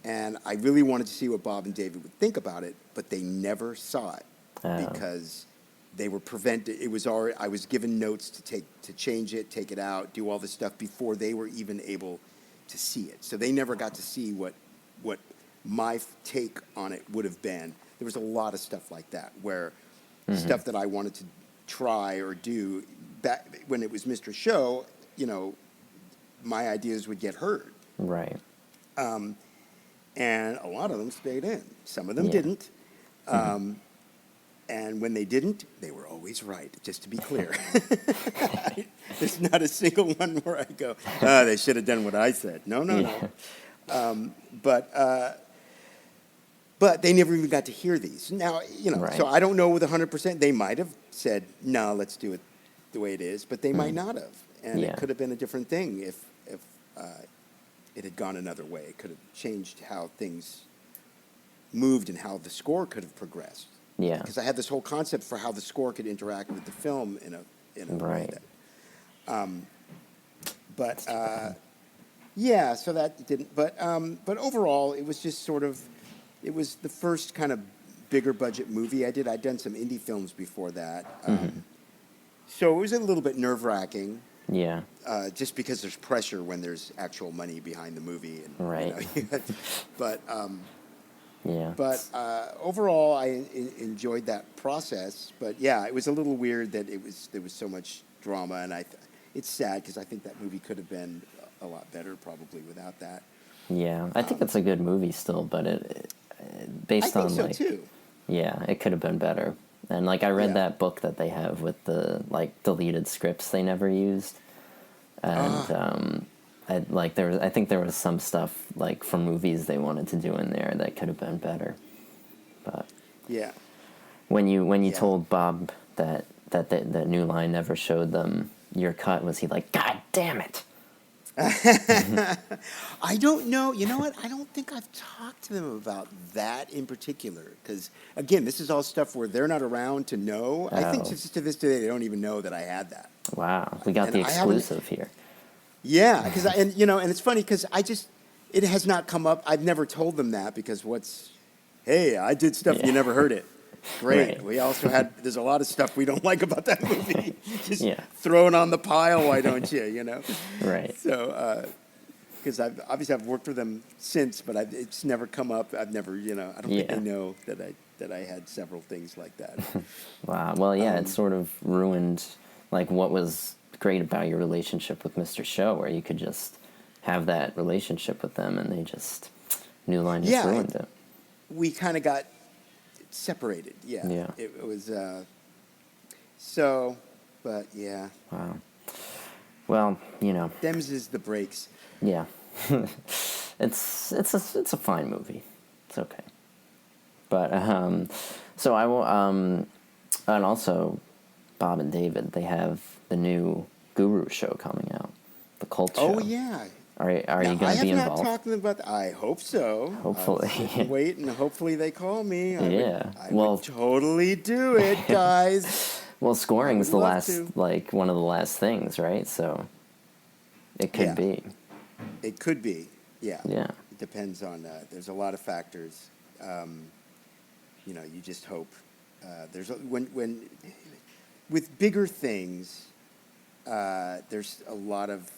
and I really wanted to see what Bob and David would think about it, but they never saw it because they were prevented. It was already, I was given notes to change it, take it out, do all this stuff before they were even able to see it. So they never got to see what my take on it would have been. There was a lot of stuff like that where stuff that I wanted to try or do back when it was Mr. Show, you know, my ideas would get heard. Right. And a lot of them stayed in. Some of them didn't. And when they didn't, they were always right, just to be clear. There's not a single one where I go, they should have done what I said. No. But they never even got to hear these. Now, you know, so I don't know with 100%. They might have said, no, let's do it the way it is, but they might not have. And it could have been a different thing if it had gone another way. It could have changed how things moved and how the score could have progressed. Yeah. Because I had this whole concept for how the score could interact with the film in a way that. Yeah, so that didn't. But overall, it was just sort of, it was the first kind of bigger budget movie I did. I'd done some indie films before that. So it was a little bit nerve-wracking. Yeah. Just because there's pressure when there's actual money behind the movie. And, right. You know, but overall, I enjoyed that process. But yeah, it was a little weird that there was so much drama, and it's sad because I think that movie could have been a lot better probably without that. Yeah, I think it's a good movie still, but it based on so too. Yeah, it could have been better. And like I read that book that they have with the like deleted scripts they never used, and I think there was some stuff like from movies they wanted to do in there that could have been better. But when you told Bob that New Line never showed them your cut, was he like, God damn it? I don't know. You know what? I don't think I've talked to them about that in particular. Because, again, this is all stuff where they're not around to know. I think to this day, they don't even know that I had that. Wow. We got the exclusive here. Yeah. And it's funny because it has not come up. I've never told them that because hey, I did stuff, you never heard it. Great. Right. We also there's a lot of stuff we don't like about that movie. Just throw it on the pile, why don't you, you know? Right. So, because I've worked with them since, but it's never come up. I've never, I don't think they know that I had several things like that. Wow. Well, yeah, it sort of ruined, like, what was great about your relationship with Mr. Show, where you could just have that relationship with them, and New Line just ruined it. We kind of got separated, Yeah. It was, but yeah. Wow. Well, Them's is the breaks. Yeah. It's a fine movie. It's okay. But, so I will, and also, Bob and David, they have the new Guru show coming out, the Cult show. Oh, yeah. Are you going to be involved? I have not talked to them about that. I hope so. Hopefully. Wait, and hopefully they call me. I would totally do it, guys. Well, scoring's one of the last things, right? So it could be. It could be, yeah. Yeah. It depends on, there's a lot of factors. You just hope. With bigger things, there's a lot of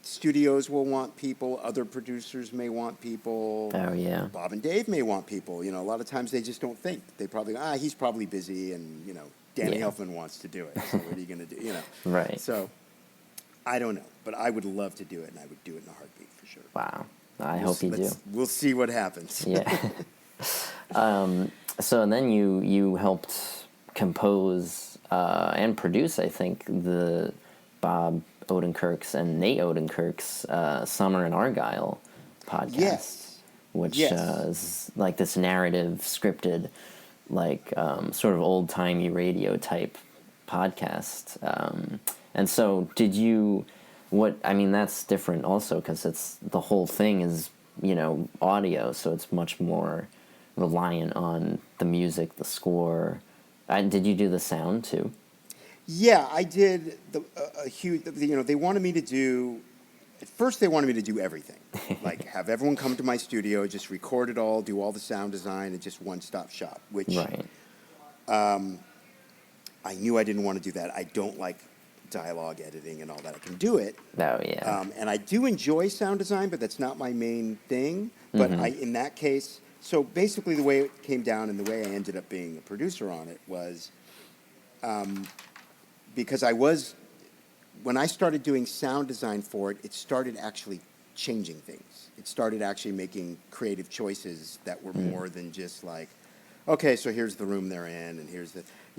studios will want people, other producers may want people. Oh, yeah. Bob and Dave may want people. A lot of times they just don't think. They probably, he's probably busy, and, Danny Elfman wants to do it, so what are you going to do, Right. So, I don't know, but I would love to do it, and I would do it in a heartbeat for sure. Wow. I hope you do. We'll see what happens. Yeah. So then you helped compose and produce, I think, the Bob Odenkirk's and Nate Odenkirk's Summer in Argyle podcast, Yes. which Yes. is like this narrative, scripted, like sort of old timey radio type podcast. And so, did you? What I mean, that's different also because it's the whole thing is audio, so it's much more reliant on the music, the score. Did you do the sound too? Yeah, I did a huge. They wanted me to do. At first, they wanted me to do everything, like have everyone come to my studio, just record it all, do all the sound design, and just one-stop shop. Which Right. I knew I didn't want to do that. I don't like dialogue editing and all that. I can do it, Oh yeah. and I do enjoy sound design, but that's not my main thing. But in that case, so basically, the way it came down and the way I ended up being a producer on it was. Because when I started doing sound design for it, it started actually changing things. It started actually making creative choices that were more than just like, okay, so here's the room they're in, and here's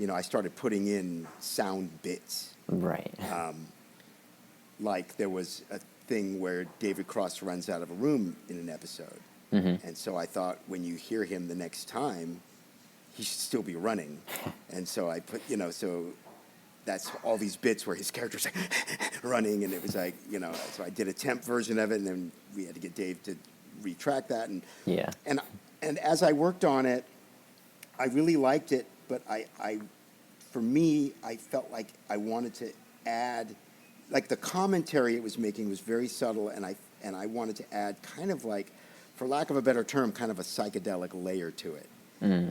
I started putting in sound bits. Right. Like there was a thing where David Cross runs out of a room in an episode. And so I thought when you hear him the next time, he should still be running. And so I put, so that's all these bits where his character's like running, and it was like, so I did a temp version of it, and then we had to get Dave to retract that, and Yeah. and as I worked on it, I really liked it, but for me, I felt like I wanted to add, like the commentary it was making was very subtle, and I wanted to add kind of like, for lack of a better term, kind of a psychedelic layer to it,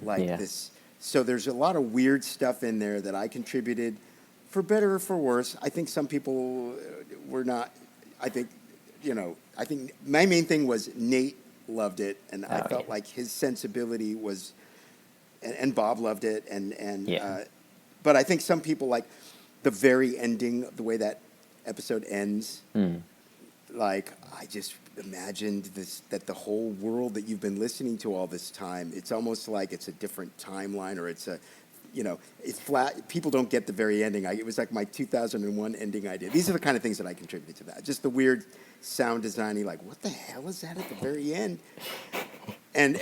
like yeah. this. So there's a lot of weird stuff in there that I contributed. For better or for worse, I think some people were not. I think my main thing was Nate loved it, and I felt like his sensibility was, and Bob loved it, but I think some people like the very ending, the way that episode ends. Like I just imagined that the whole world that you've been listening to all this time, it's almost like it's a different timeline, or it's a. It's flat. People don't get the very ending. It was like my 2001 ending idea. These are the kind of things that I contributed to that. Just the weird sound designing, like, what the hell is that at the very end? And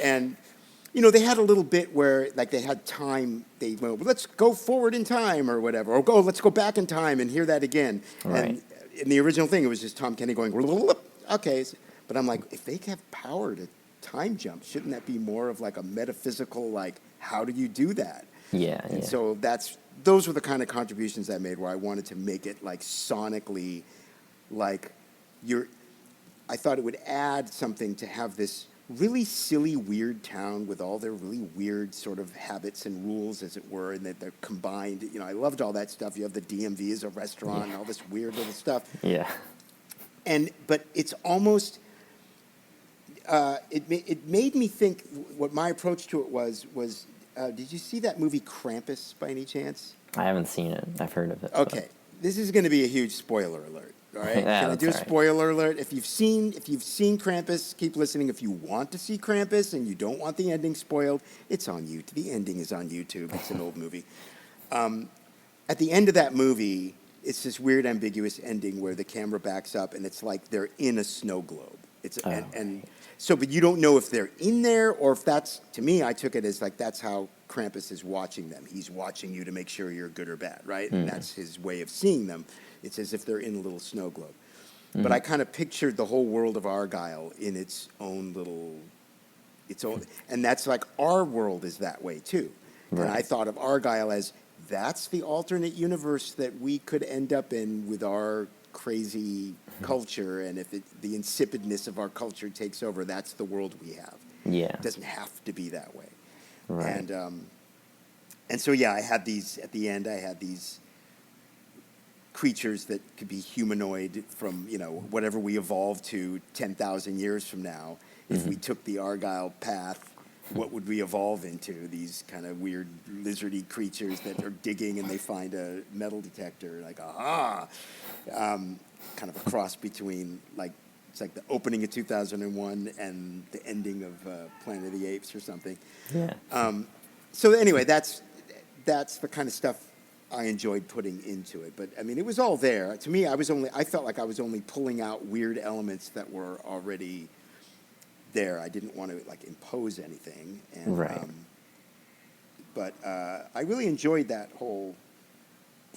they had a little bit where, like, they had time. They went, let's go forward in time or whatever. Or let's go back in time and hear that again. Right. And in the original thing, it was just Tom Kenny going, okay. But I'm like, if they have power to time jump, shouldn't that be more of like a metaphysical, like, how do you do that? Yeah. And so those were the kind of contributions I made, where I wanted to make it like sonically, like I thought it would add something to have this really silly, weird town with all their really weird sort of habits and rules, as it were, and that they're combined. I loved all that stuff. You have the DMV as a restaurant and all this weird little stuff. Yeah. But it's almost, it made me think. What my approach to it was. Did you see that movie Krampus by any chance? I haven't seen it. I've heard of it. Okay, this is going to be a huge spoiler alert. All right, can I do a spoiler alert? If you've seen Krampus, keep listening. If you want to see Krampus and you don't want the ending spoiled, it's on YouTube. The ending is on YouTube. It's an old movie. At the end of that movie, it's this weird, ambiguous ending where the camera backs up and it's like they're in a snow globe. But you don't know if they're in there or if that's, to me, I took it as like that's how Krampus is watching them. He's watching you to make sure you're good or bad, right? And that's his way of seeing them. It's as if they're in a little snow globe. But I kind of pictured the whole world of Argyle in its own, and that's like our world is that way too. Right. And I thought of Argyle as that's the alternate universe that we could end up in with our crazy culture, and if the insipidness of our culture takes over, that's the world we have. Yeah, it doesn't have to be that way. Right. And so I had these at the end. I had these creatures that could be humanoid from whatever we evolved to 10,000 years from now. If we took the Argyle path, what would we evolve into? These kind of weird lizardy creatures that are digging and they find a metal detector, like, aha! Kind of a cross between, like, it's like the opening of 2001 and the ending of Planet of the Apes or something. Yeah. So anyway, that's the kind of stuff I enjoyed putting into it. But I mean, it was all there. To me, I felt like I was only pulling out weird elements that were already there. I didn't want to like impose anything. And, Right. But I really enjoyed that whole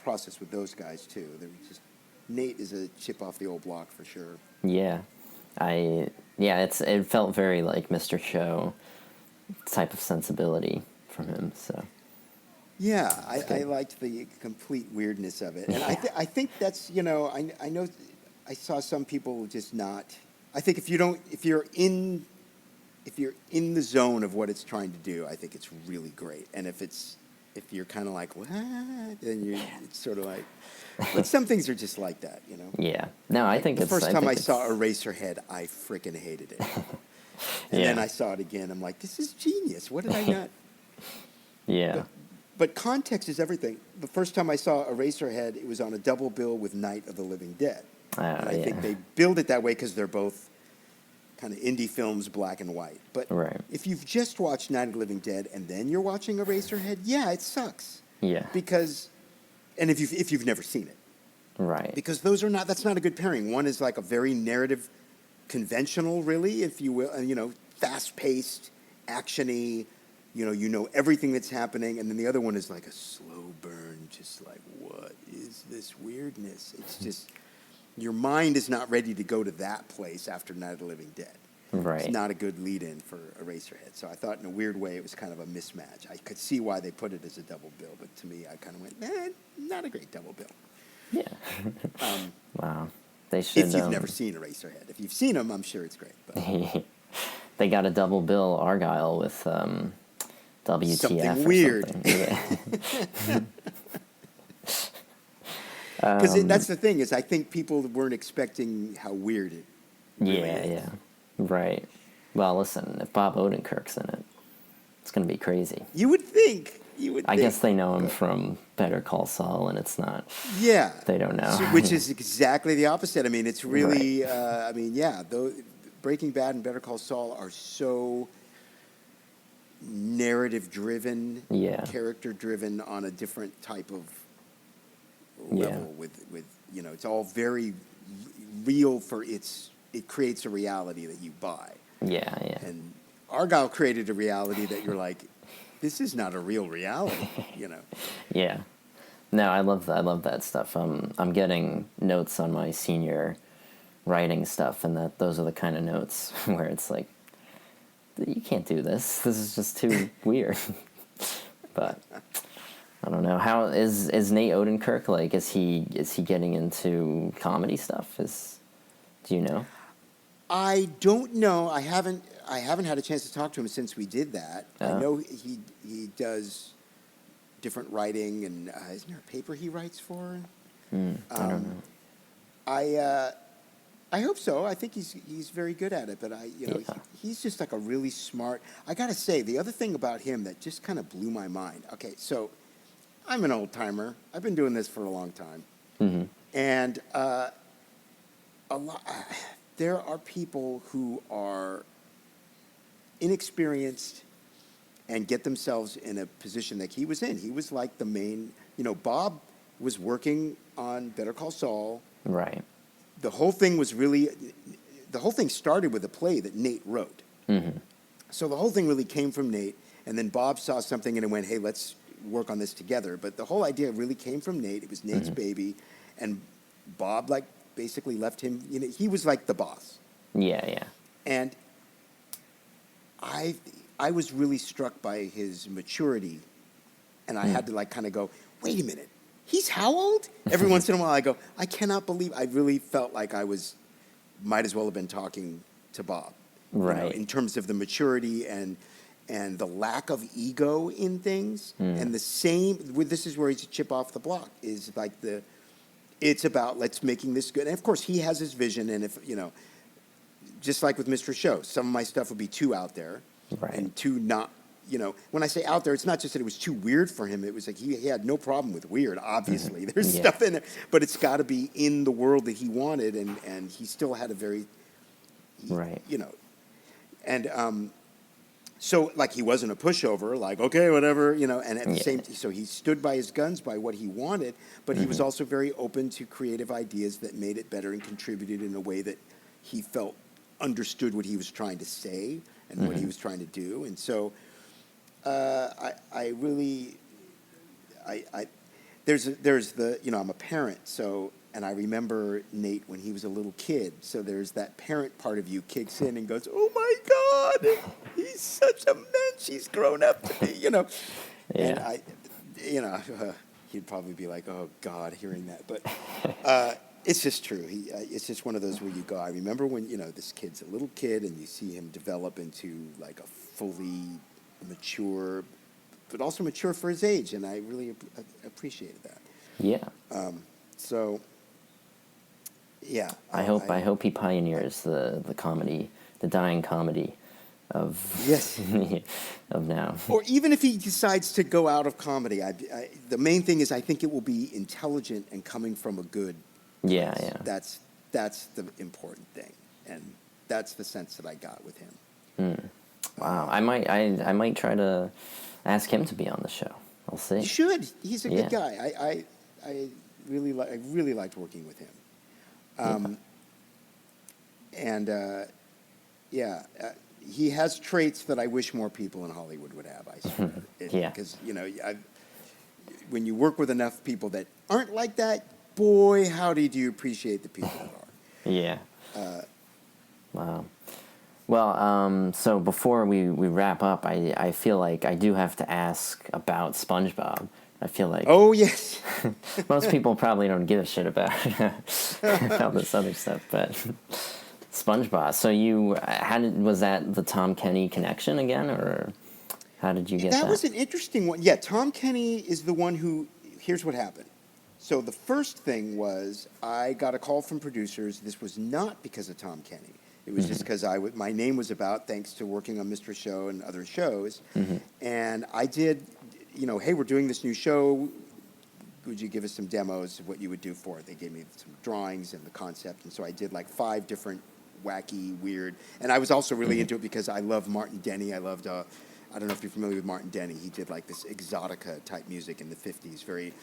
process with those guys too. They were just Nate is a chip off the old block for sure. Yeah. It felt very like Mr. Show type of sensibility from him, so. Yeah, I liked the complete weirdness of it, and I think that's I know I saw some people just not. I think if you're in the zone of what it's trying to do, I think it's really great, and if you're kind of like what, then it's sort of like. But some things are just like that, Yeah. No, I think the it's... first I time think I it's, saw Eraserhead, I freaking hated it, and Yeah. then I saw it again. I'm like, this is genius. What did I not? Yeah. But context is everything. The first time I saw Eraserhead, it was on a double bill with Night of the Living Dead. And I think they build it that way because they're both kind of indie films, black and white. But Right. if you've just watched Night of the Living Dead and then you're watching Eraserhead, yeah, it sucks. Yeah. And if you've never seen it. Right. Because that's not a good pairing. One is like a very narrative, conventional, really, if you will, and, fast-paced, action-y, you know everything that's happening, and then the other one is like a slow burn, just like, what is this weirdness? It's just, your mind is not ready to go to that place after Night of the Living Dead. Right. It's not a good lead-in for Eraserhead. So I thought in a weird way it was kind of a mismatch. I could see why they put it as a double bill, but to me I kind of went, not a great double bill. Yeah. Wow. They should... If you've never seen Eraserhead. If you've seen them, I'm sure it's great. But. They got a double bill Argyle with... WTF something or weird. Something. Yeah. Because that's the thing is I think people weren't expecting how weird it really is. Yeah. Right. Well, listen, if Bob Odenkirk's in it, it's going to be crazy. You would think. I guess they know him from Better Call Saul, and it's not. Yeah. They don't know. Which is exactly the opposite. I mean, it's really, though Breaking Bad and Better Call Saul are so narrative-driven, character-driven on a different type of level with it's all very real for it creates a reality that you buy. Yeah. And Argyle created a reality that you're like, this is not a real reality, Yeah. No, I love that stuff. I'm getting notes on my senior writing stuff, and those are the kind of notes where it's like, you can't do this. This is just too weird. But I don't know. How is Nate Odenkirk like? Is he getting into comedy stuff? Do you know? I don't know. I haven't had a chance to talk to him since we did that. I know he does different writing, and isn't there a paper he writes for? I don't know. I hope so. I think he's very good at it. But he's just like a really smart. I gotta say, the other thing about him that just kind of blew my mind. Okay, so I'm an old timer. I've been doing this for a long time, and there are people who are inexperienced and get themselves in a position that he was in. He was like the main. Bob was working on Better Call Saul. Right. The whole thing started with a play that Nate wrote. Mm-hmm. So the whole thing really came from Nate, and then Bob saw something and went, hey, let's work on this together. But the whole idea really came from Nate. It was Nate's baby, and Bob basically left him. He was like the boss. Yeah. And I was really struck by his maturity, and I had to kind of go, wait a minute. He's how old? Every once in a while I go, I cannot believe. I really felt like might as well have been talking to Bob. Right. In terms of the maturity and the lack of ego in things. And the same, this is where he's a chip off the block, is like it's about let's making this good. And of course he has his vision, and if, just like with Mr. Show, some of my stuff would be too out there. Right. And too not, when I say out there, it's not just that it was too weird for him. It was like he had no problem with weird, obviously. There's stuff in there. But it's got to be in the world that he wanted, and he still had a very, right. And So, like, he wasn't a pushover, like, okay, whatever, you know, and at the Yeah. same, so he stood by his guns, by what he wanted, but he was also very open to creative ideas that made it better and contributed in a way that he felt understood what he was trying to say and what he was trying to do. And so, I really, I there's the, you know, I'm a parent, so, and I remember Nate when he was a little kid, so there's that parent part of you kicks in and goes, oh my God, he's such a mensch, he's grown up to be, you know. And Yeah. you know, he'd probably be like, oh God, hearing that, but it's just true. It's just one of those where you go, I remember when, you know, this kid's a little kid and you see him develop into like a fully mature, but also mature for his age, and I really appreciated that. Yeah. So, yeah. I hope he pioneers the comedy, the dying comedy of Yes. of now. Or even if he decides to go out of comedy, the main thing is I think it will be intelligent and coming from a good Yeah, place. yeah. That's the important thing, and that's the sense that I got with him. Wow. I might try to ask him to be on the show. I'll see. You should. He's a Yeah. good guy. I really liked working with him. And yeah, he has traits that I wish more people in Hollywood would have. I swear. Yeah. Because you know, when you work with enough people that aren't like that, boy, howdy do you appreciate the people that are. Yeah. Wow. Well, so before we wrap up, I feel like I do have to ask about Spongebob. I feel like Oh yes. most people probably don't give a shit about all this other stuff, but SpongeBob. So was that the Tom Kenny connection again, or how did you get that? That was an interesting one. Yeah, Tom Kenny is the one who. Here's what happened. So the first thing was I got a call from producers. This was not because of Tom Kenny. It was just because my name was about, thanks to working on Mr. Show and other shows. And I did, you know, hey, we're doing this new show. Would you give us some demos of what you would do for it? They gave me some drawings and the concept. And so I did like 5 different wacky, weird. And I was also really into it because I love Martin Denny. I loved, I don't know if you're familiar with Martin Denny. He did like this exotica type music in the 50s. Very,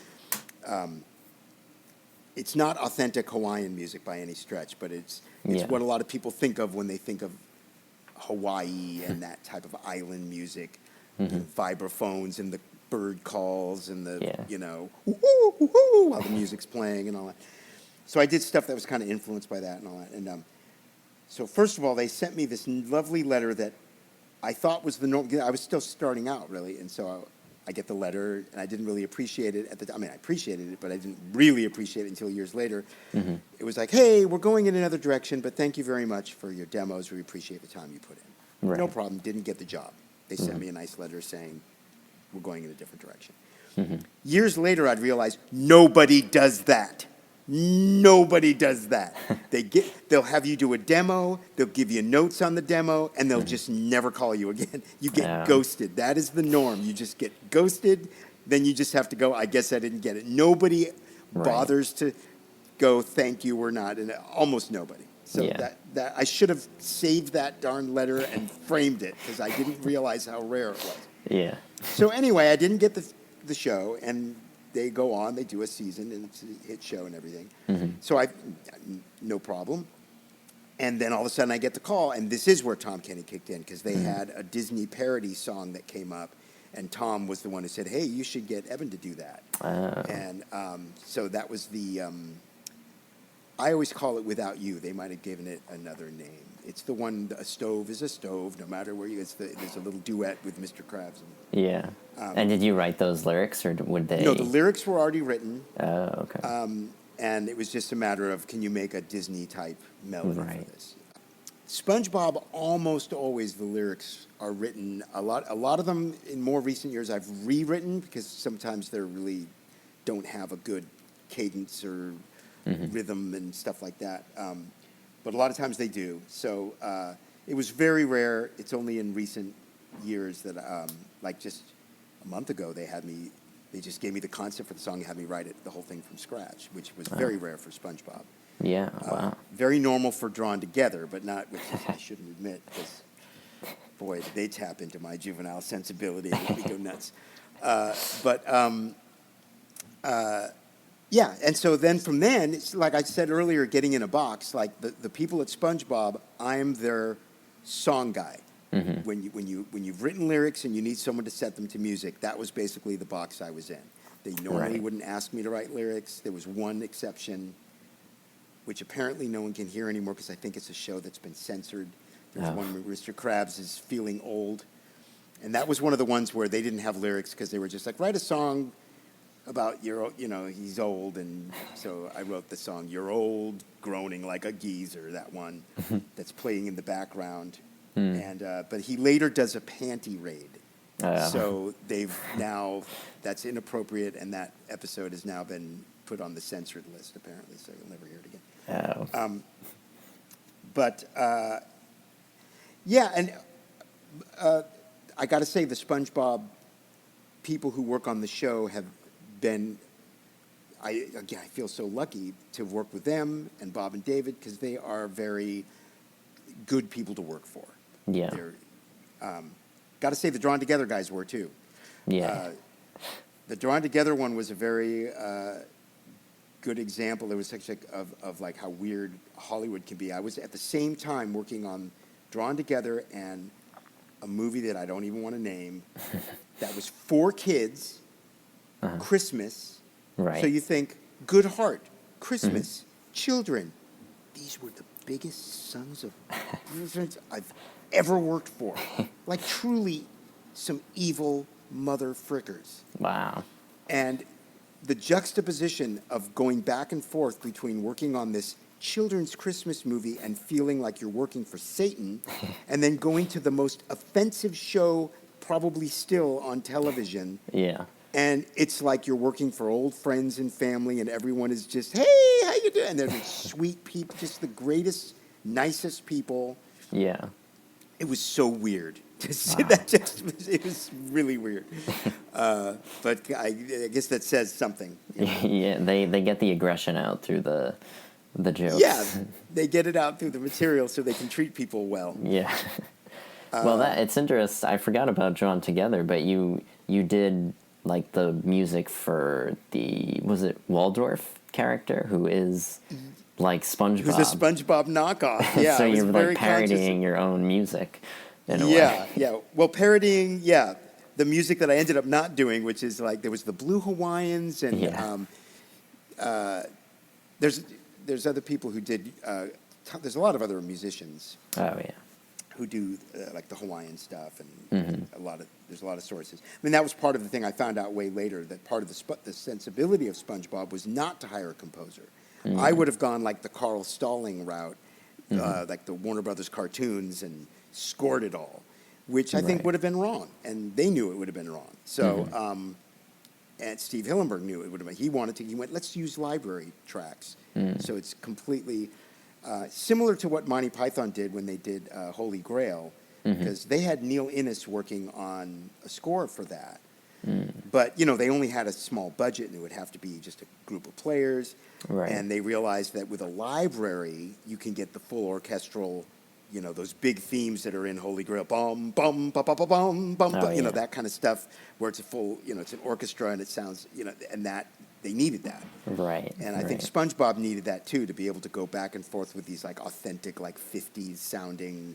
it's not authentic Hawaiian music by any stretch, but it's what a lot of people think of when they think of Hawaii and that type of island music, and vibraphones and the bird calls and the, you know, woo-hoo, woo-hoo, while the music's playing and all that. So I did stuff that was kind of influenced by that and all that. And so first of all, they sent me this lovely letter that I thought was the norm. I was still starting out, really, and so I get the letter, and I didn't really appreciate it at the time. I mean, I appreciated it, but I didn't really appreciate it until years later. It was like, hey, we're going in another direction, but thank you very much for your demos. We appreciate the time you put in. Right. No problem. Didn't get the job. They sent me a nice letter saying, we're going in a different direction. Years later, I'd realized nobody does that. Nobody does that. They'll have you do a demo, they'll give you notes on the demo, and they'll just never call you again. You get ghosted. That is the norm. You just get ghosted, then you just have to go, I guess I didn't get it. Nobody bothers to go, thank you or not, and almost nobody. So that I should have saved that darn letter and framed it, because I didn't realize how rare it was. Yeah. So anyway, I didn't get the show, and they go on, they do a season, and it's a hit show and everything. So no problem. And then all of a sudden I get the call, and this is where Tom Kenny kicked in, because they had a Disney parody song that came up, and Tom was the one who said, hey, you should get Eban to do that. And so that was the, I always call it Without You. They might have given it another name. It's the one, a stove is a stove, no matter where you, there's a little duet with Mr. Krabs. Yeah. And did you write those lyrics, or would they? No, the lyrics were already written. Oh, okay. And it was just a matter of, can you make a Disney-type melody for this? SpongeBob, almost always the lyrics are written. A lot of them in more recent years I've rewritten, because sometimes they really don't have a good cadence or rhythm and stuff like that. But a lot of times they do. So it was very rare. It's only in recent years that, like just a month ago, they just gave me the concept for the song and had me write the whole thing from scratch, which was very rare for SpongeBob. Yeah, wow. Very normal for Drawn Together, but not, which I shouldn't admit, because boy, did they tap into my juvenile sensibility and let me go nuts. Yeah, and so then from then, it's like I said earlier, getting in a box, like the people at Spongebob, I'm their song guy. Mm-hmm. When you've written lyrics and you need someone to set them to music, that was basically the box I was in. They normally Right. wouldn't ask me to write lyrics. There was one exception, which apparently no one can hear anymore because I think it's a show that's been censored. There's one where Mr. Krabs is feeling old. And that was one of the ones where they didn't have lyrics because they were just like, write a song about he's old. And so I wrote the song, You're Old, Groaning Like a Geezer, that one that's playing in the background. And but he later does a panty raid. So they've now, that's inappropriate, and that episode has now been put on the censored list, apparently, so you'll never hear it again. Yeah, and I got to say, the SpongeBob people who work on the show have been, I feel so lucky to have worked with them and Bob and David because they are very good people to work for. Yeah. Got to say, the Drawn Together guys were too. Yeah. The Drawn Together one was a very good example. There was such of like how weird Hollywood can be. I was at the same time working on Drawn Together and a movie that I don't even want to name that was for kids, Christmas. Right. So you think, good heart, Christmas, children. These were the biggest sons of I've ever worked for. Like truly some evil mother frickers. Wow. And the juxtaposition of going back and forth between working on this children's Christmas movie and feeling like you're working for Satan, and then going to the most offensive show probably still on television. Yeah. And it's like you're working for old friends and family, and everyone is just, hey, how you doing? And they're just sweet people, just the greatest, nicest people. Yeah. It was so weird to see that. It was really weird. But I guess that says something. You know? Yeah, they get the aggression out through the jokes. Yeah, they get it out through the material so they can treat people well. Yeah. Well, it's interesting. I forgot about Drawn Together, but you did like the music for was it Waldorf character who is like SpongeBob? It was a SpongeBob knockoff. Yeah, so I was you're very like parodying conscious. your own music in a Yeah, way. yeah. Well, parodying, yeah, the music that I ended up not doing, which is like there was the Blue Hawaiians, and there's other people who did. There's a lot of other musicians. Oh yeah. Who do like the Hawaiian stuff, and there's a lot of sources. I mean, that was part of the thing I found out way later, that part of the sensibility of SpongeBob was not to hire a composer. I would have gone like the Carl Stalling route, like the Warner Brothers cartoons, and scored it all, which I think would have been wrong, and they knew it would have been wrong. So, and Steve Hillenburg knew it would have been. He went, let's use library tracks. So it's completely similar to what Monty Python did when they did Holy Grail, because they had Neil Innes working on a score for that. But, they only had a small budget, and it would have to be just a group of players. Right. And they realized that with a library, you can get the full orchestral, those big themes that are in Holy Grail, bum, bum, ba, ba, ba, bum, bum, yeah. that kind of stuff, where it's a full, it's an orchestra, and it sounds, and that, they needed that. Right. And I think SpongeBob needed that too, to be able to go back and forth with these like authentic, like 50s sounding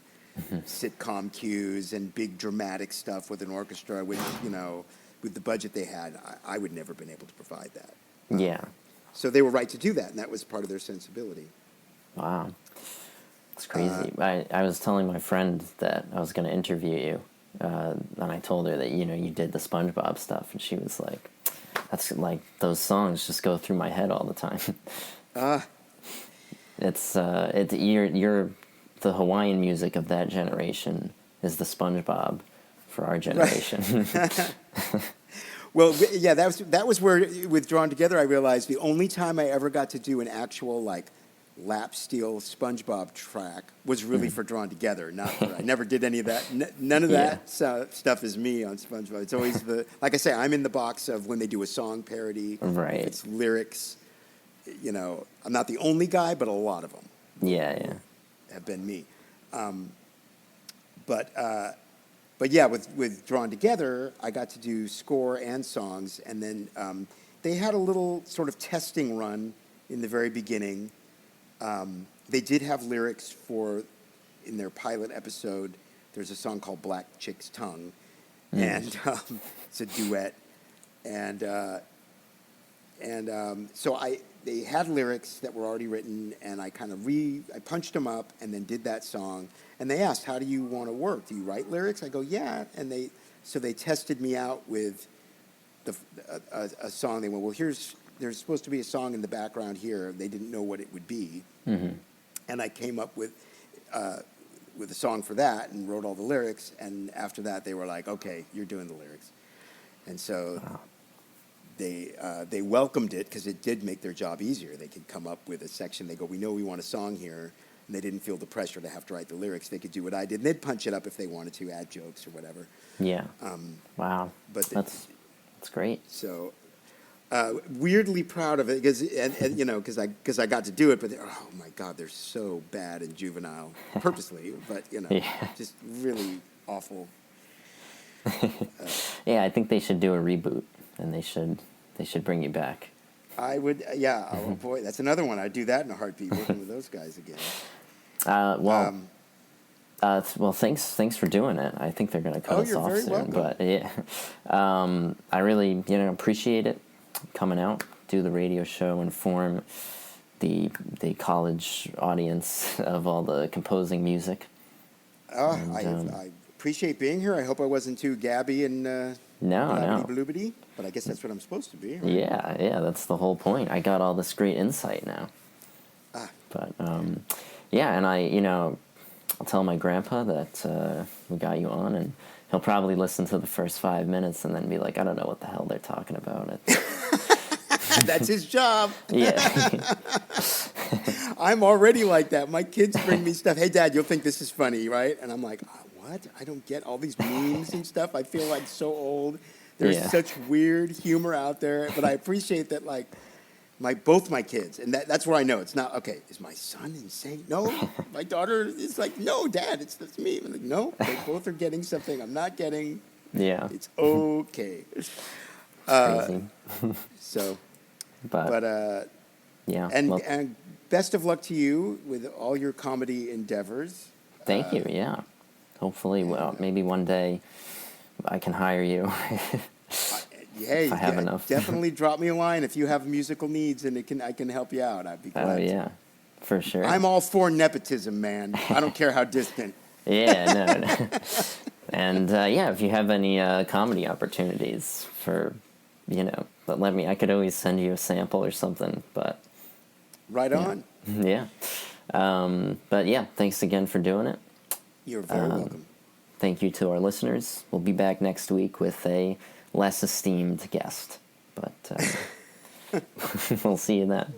sitcom cues and big dramatic stuff with an orchestra, which, with the budget they had, I would never have been able to provide that. Yeah. So they were right to do that, and that was part of their sensibility. Wow. It's crazy. I was telling my friend that I was going to interview you, and I told her that, you did the SpongeBob stuff, and she was like, that's like, those songs just go through my head all the time. You're the Hawaiian music of that generation is the SpongeBob for our generation. Right. Well, yeah, that was where, with Drawn Together, I realized the only time I ever got to do an actual, like, lap steel SpongeBob track was really for Drawn Together. I never did any of that. None of that stuff is me on SpongeBob. It's always like I say, I'm in the box of when they do a song parody. Right. It's lyrics. I'm not the only guy, but a lot of them. Yeah. Have been me. but yeah, with Drawn Together, I got to do score and songs, and then they had a little sort of testing run in the very beginning. They did have lyrics in their pilot episode. There's a song called Black Chick's Tongue, and it's a duet, and so they had lyrics that were already written, and I kind of I punched them up and then did that song. And they asked, "How do you want to work? Do you write lyrics?" I go, "Yeah." And they tested me out with a song. They went, "Well, there's supposed to be a song in the background here." They didn't know what it would be, and I came up with a song for that and wrote all the lyrics. And after that, they were like, "Okay, you're doing the lyrics." And so they welcomed it because it did make their job easier. They could come up with a section. They go, "We know we want a song here." And they didn't feel the pressure to have to write the lyrics. They could do what I did. And they'd punch it up if they wanted to, add jokes or whatever. Yeah. Wow. But that's great. So weirdly proud of it because I got to do it. But oh my God, they're so bad and juvenile, purposely. But just really awful. Yeah, I think they should do a reboot, and they should bring you back. I would, yeah. Oh boy, that's another one. I'd do that in a heartbeat, working with those guys again. Well, thanks for doing it. I think they're going to cut us off soon. Welcome. But yeah, I really appreciate it coming out, do the radio show, inform the college audience of all the composing music. I appreciate being here. I hope I wasn't too gabby and no. bloobity, but I guess that's what I'm supposed to be. Right? Yeah, that's the whole point. I got all this great insight now. But yeah, and I'll tell my grandpa that we got you on, and he'll probably listen to the first 5 minutes and then be like, "I don't know what the hell they're talking about." That's his job. Yeah. I'm already like that. My kids bring me stuff. "Hey, Dad, you'll think this is funny, right?" And I'm like, "What? I don't get all these memes and stuff. I feel like so old. There's such weird humor out there." But I appreciate that, like, both my kids, and that's where I know it's not, okay, is my son insane? No. My daughter is like, "No, Dad, that's me." I'm like, "No, they both are getting something I'm not getting." Yeah. It's okay. Crazy. So, but yeah. And best of luck to you with all your comedy endeavors. Thank you. Yeah. Hopefully, maybe one day I can hire you. Hey, if I have enough. Definitely drop me a line if you have musical needs, and I can help you out. I'd be glad. Oh yeah, for sure. I'm all for nepotism, man. I don't care how distant. Yeah, no. And if you have any comedy opportunities for, but let me. I could always send you a sample or something. But right on. Yeah. But yeah, thanks again for doing it. You're very welcome. Thank you to our listeners. We'll be back next week with a less esteemed guest. But we'll see you then.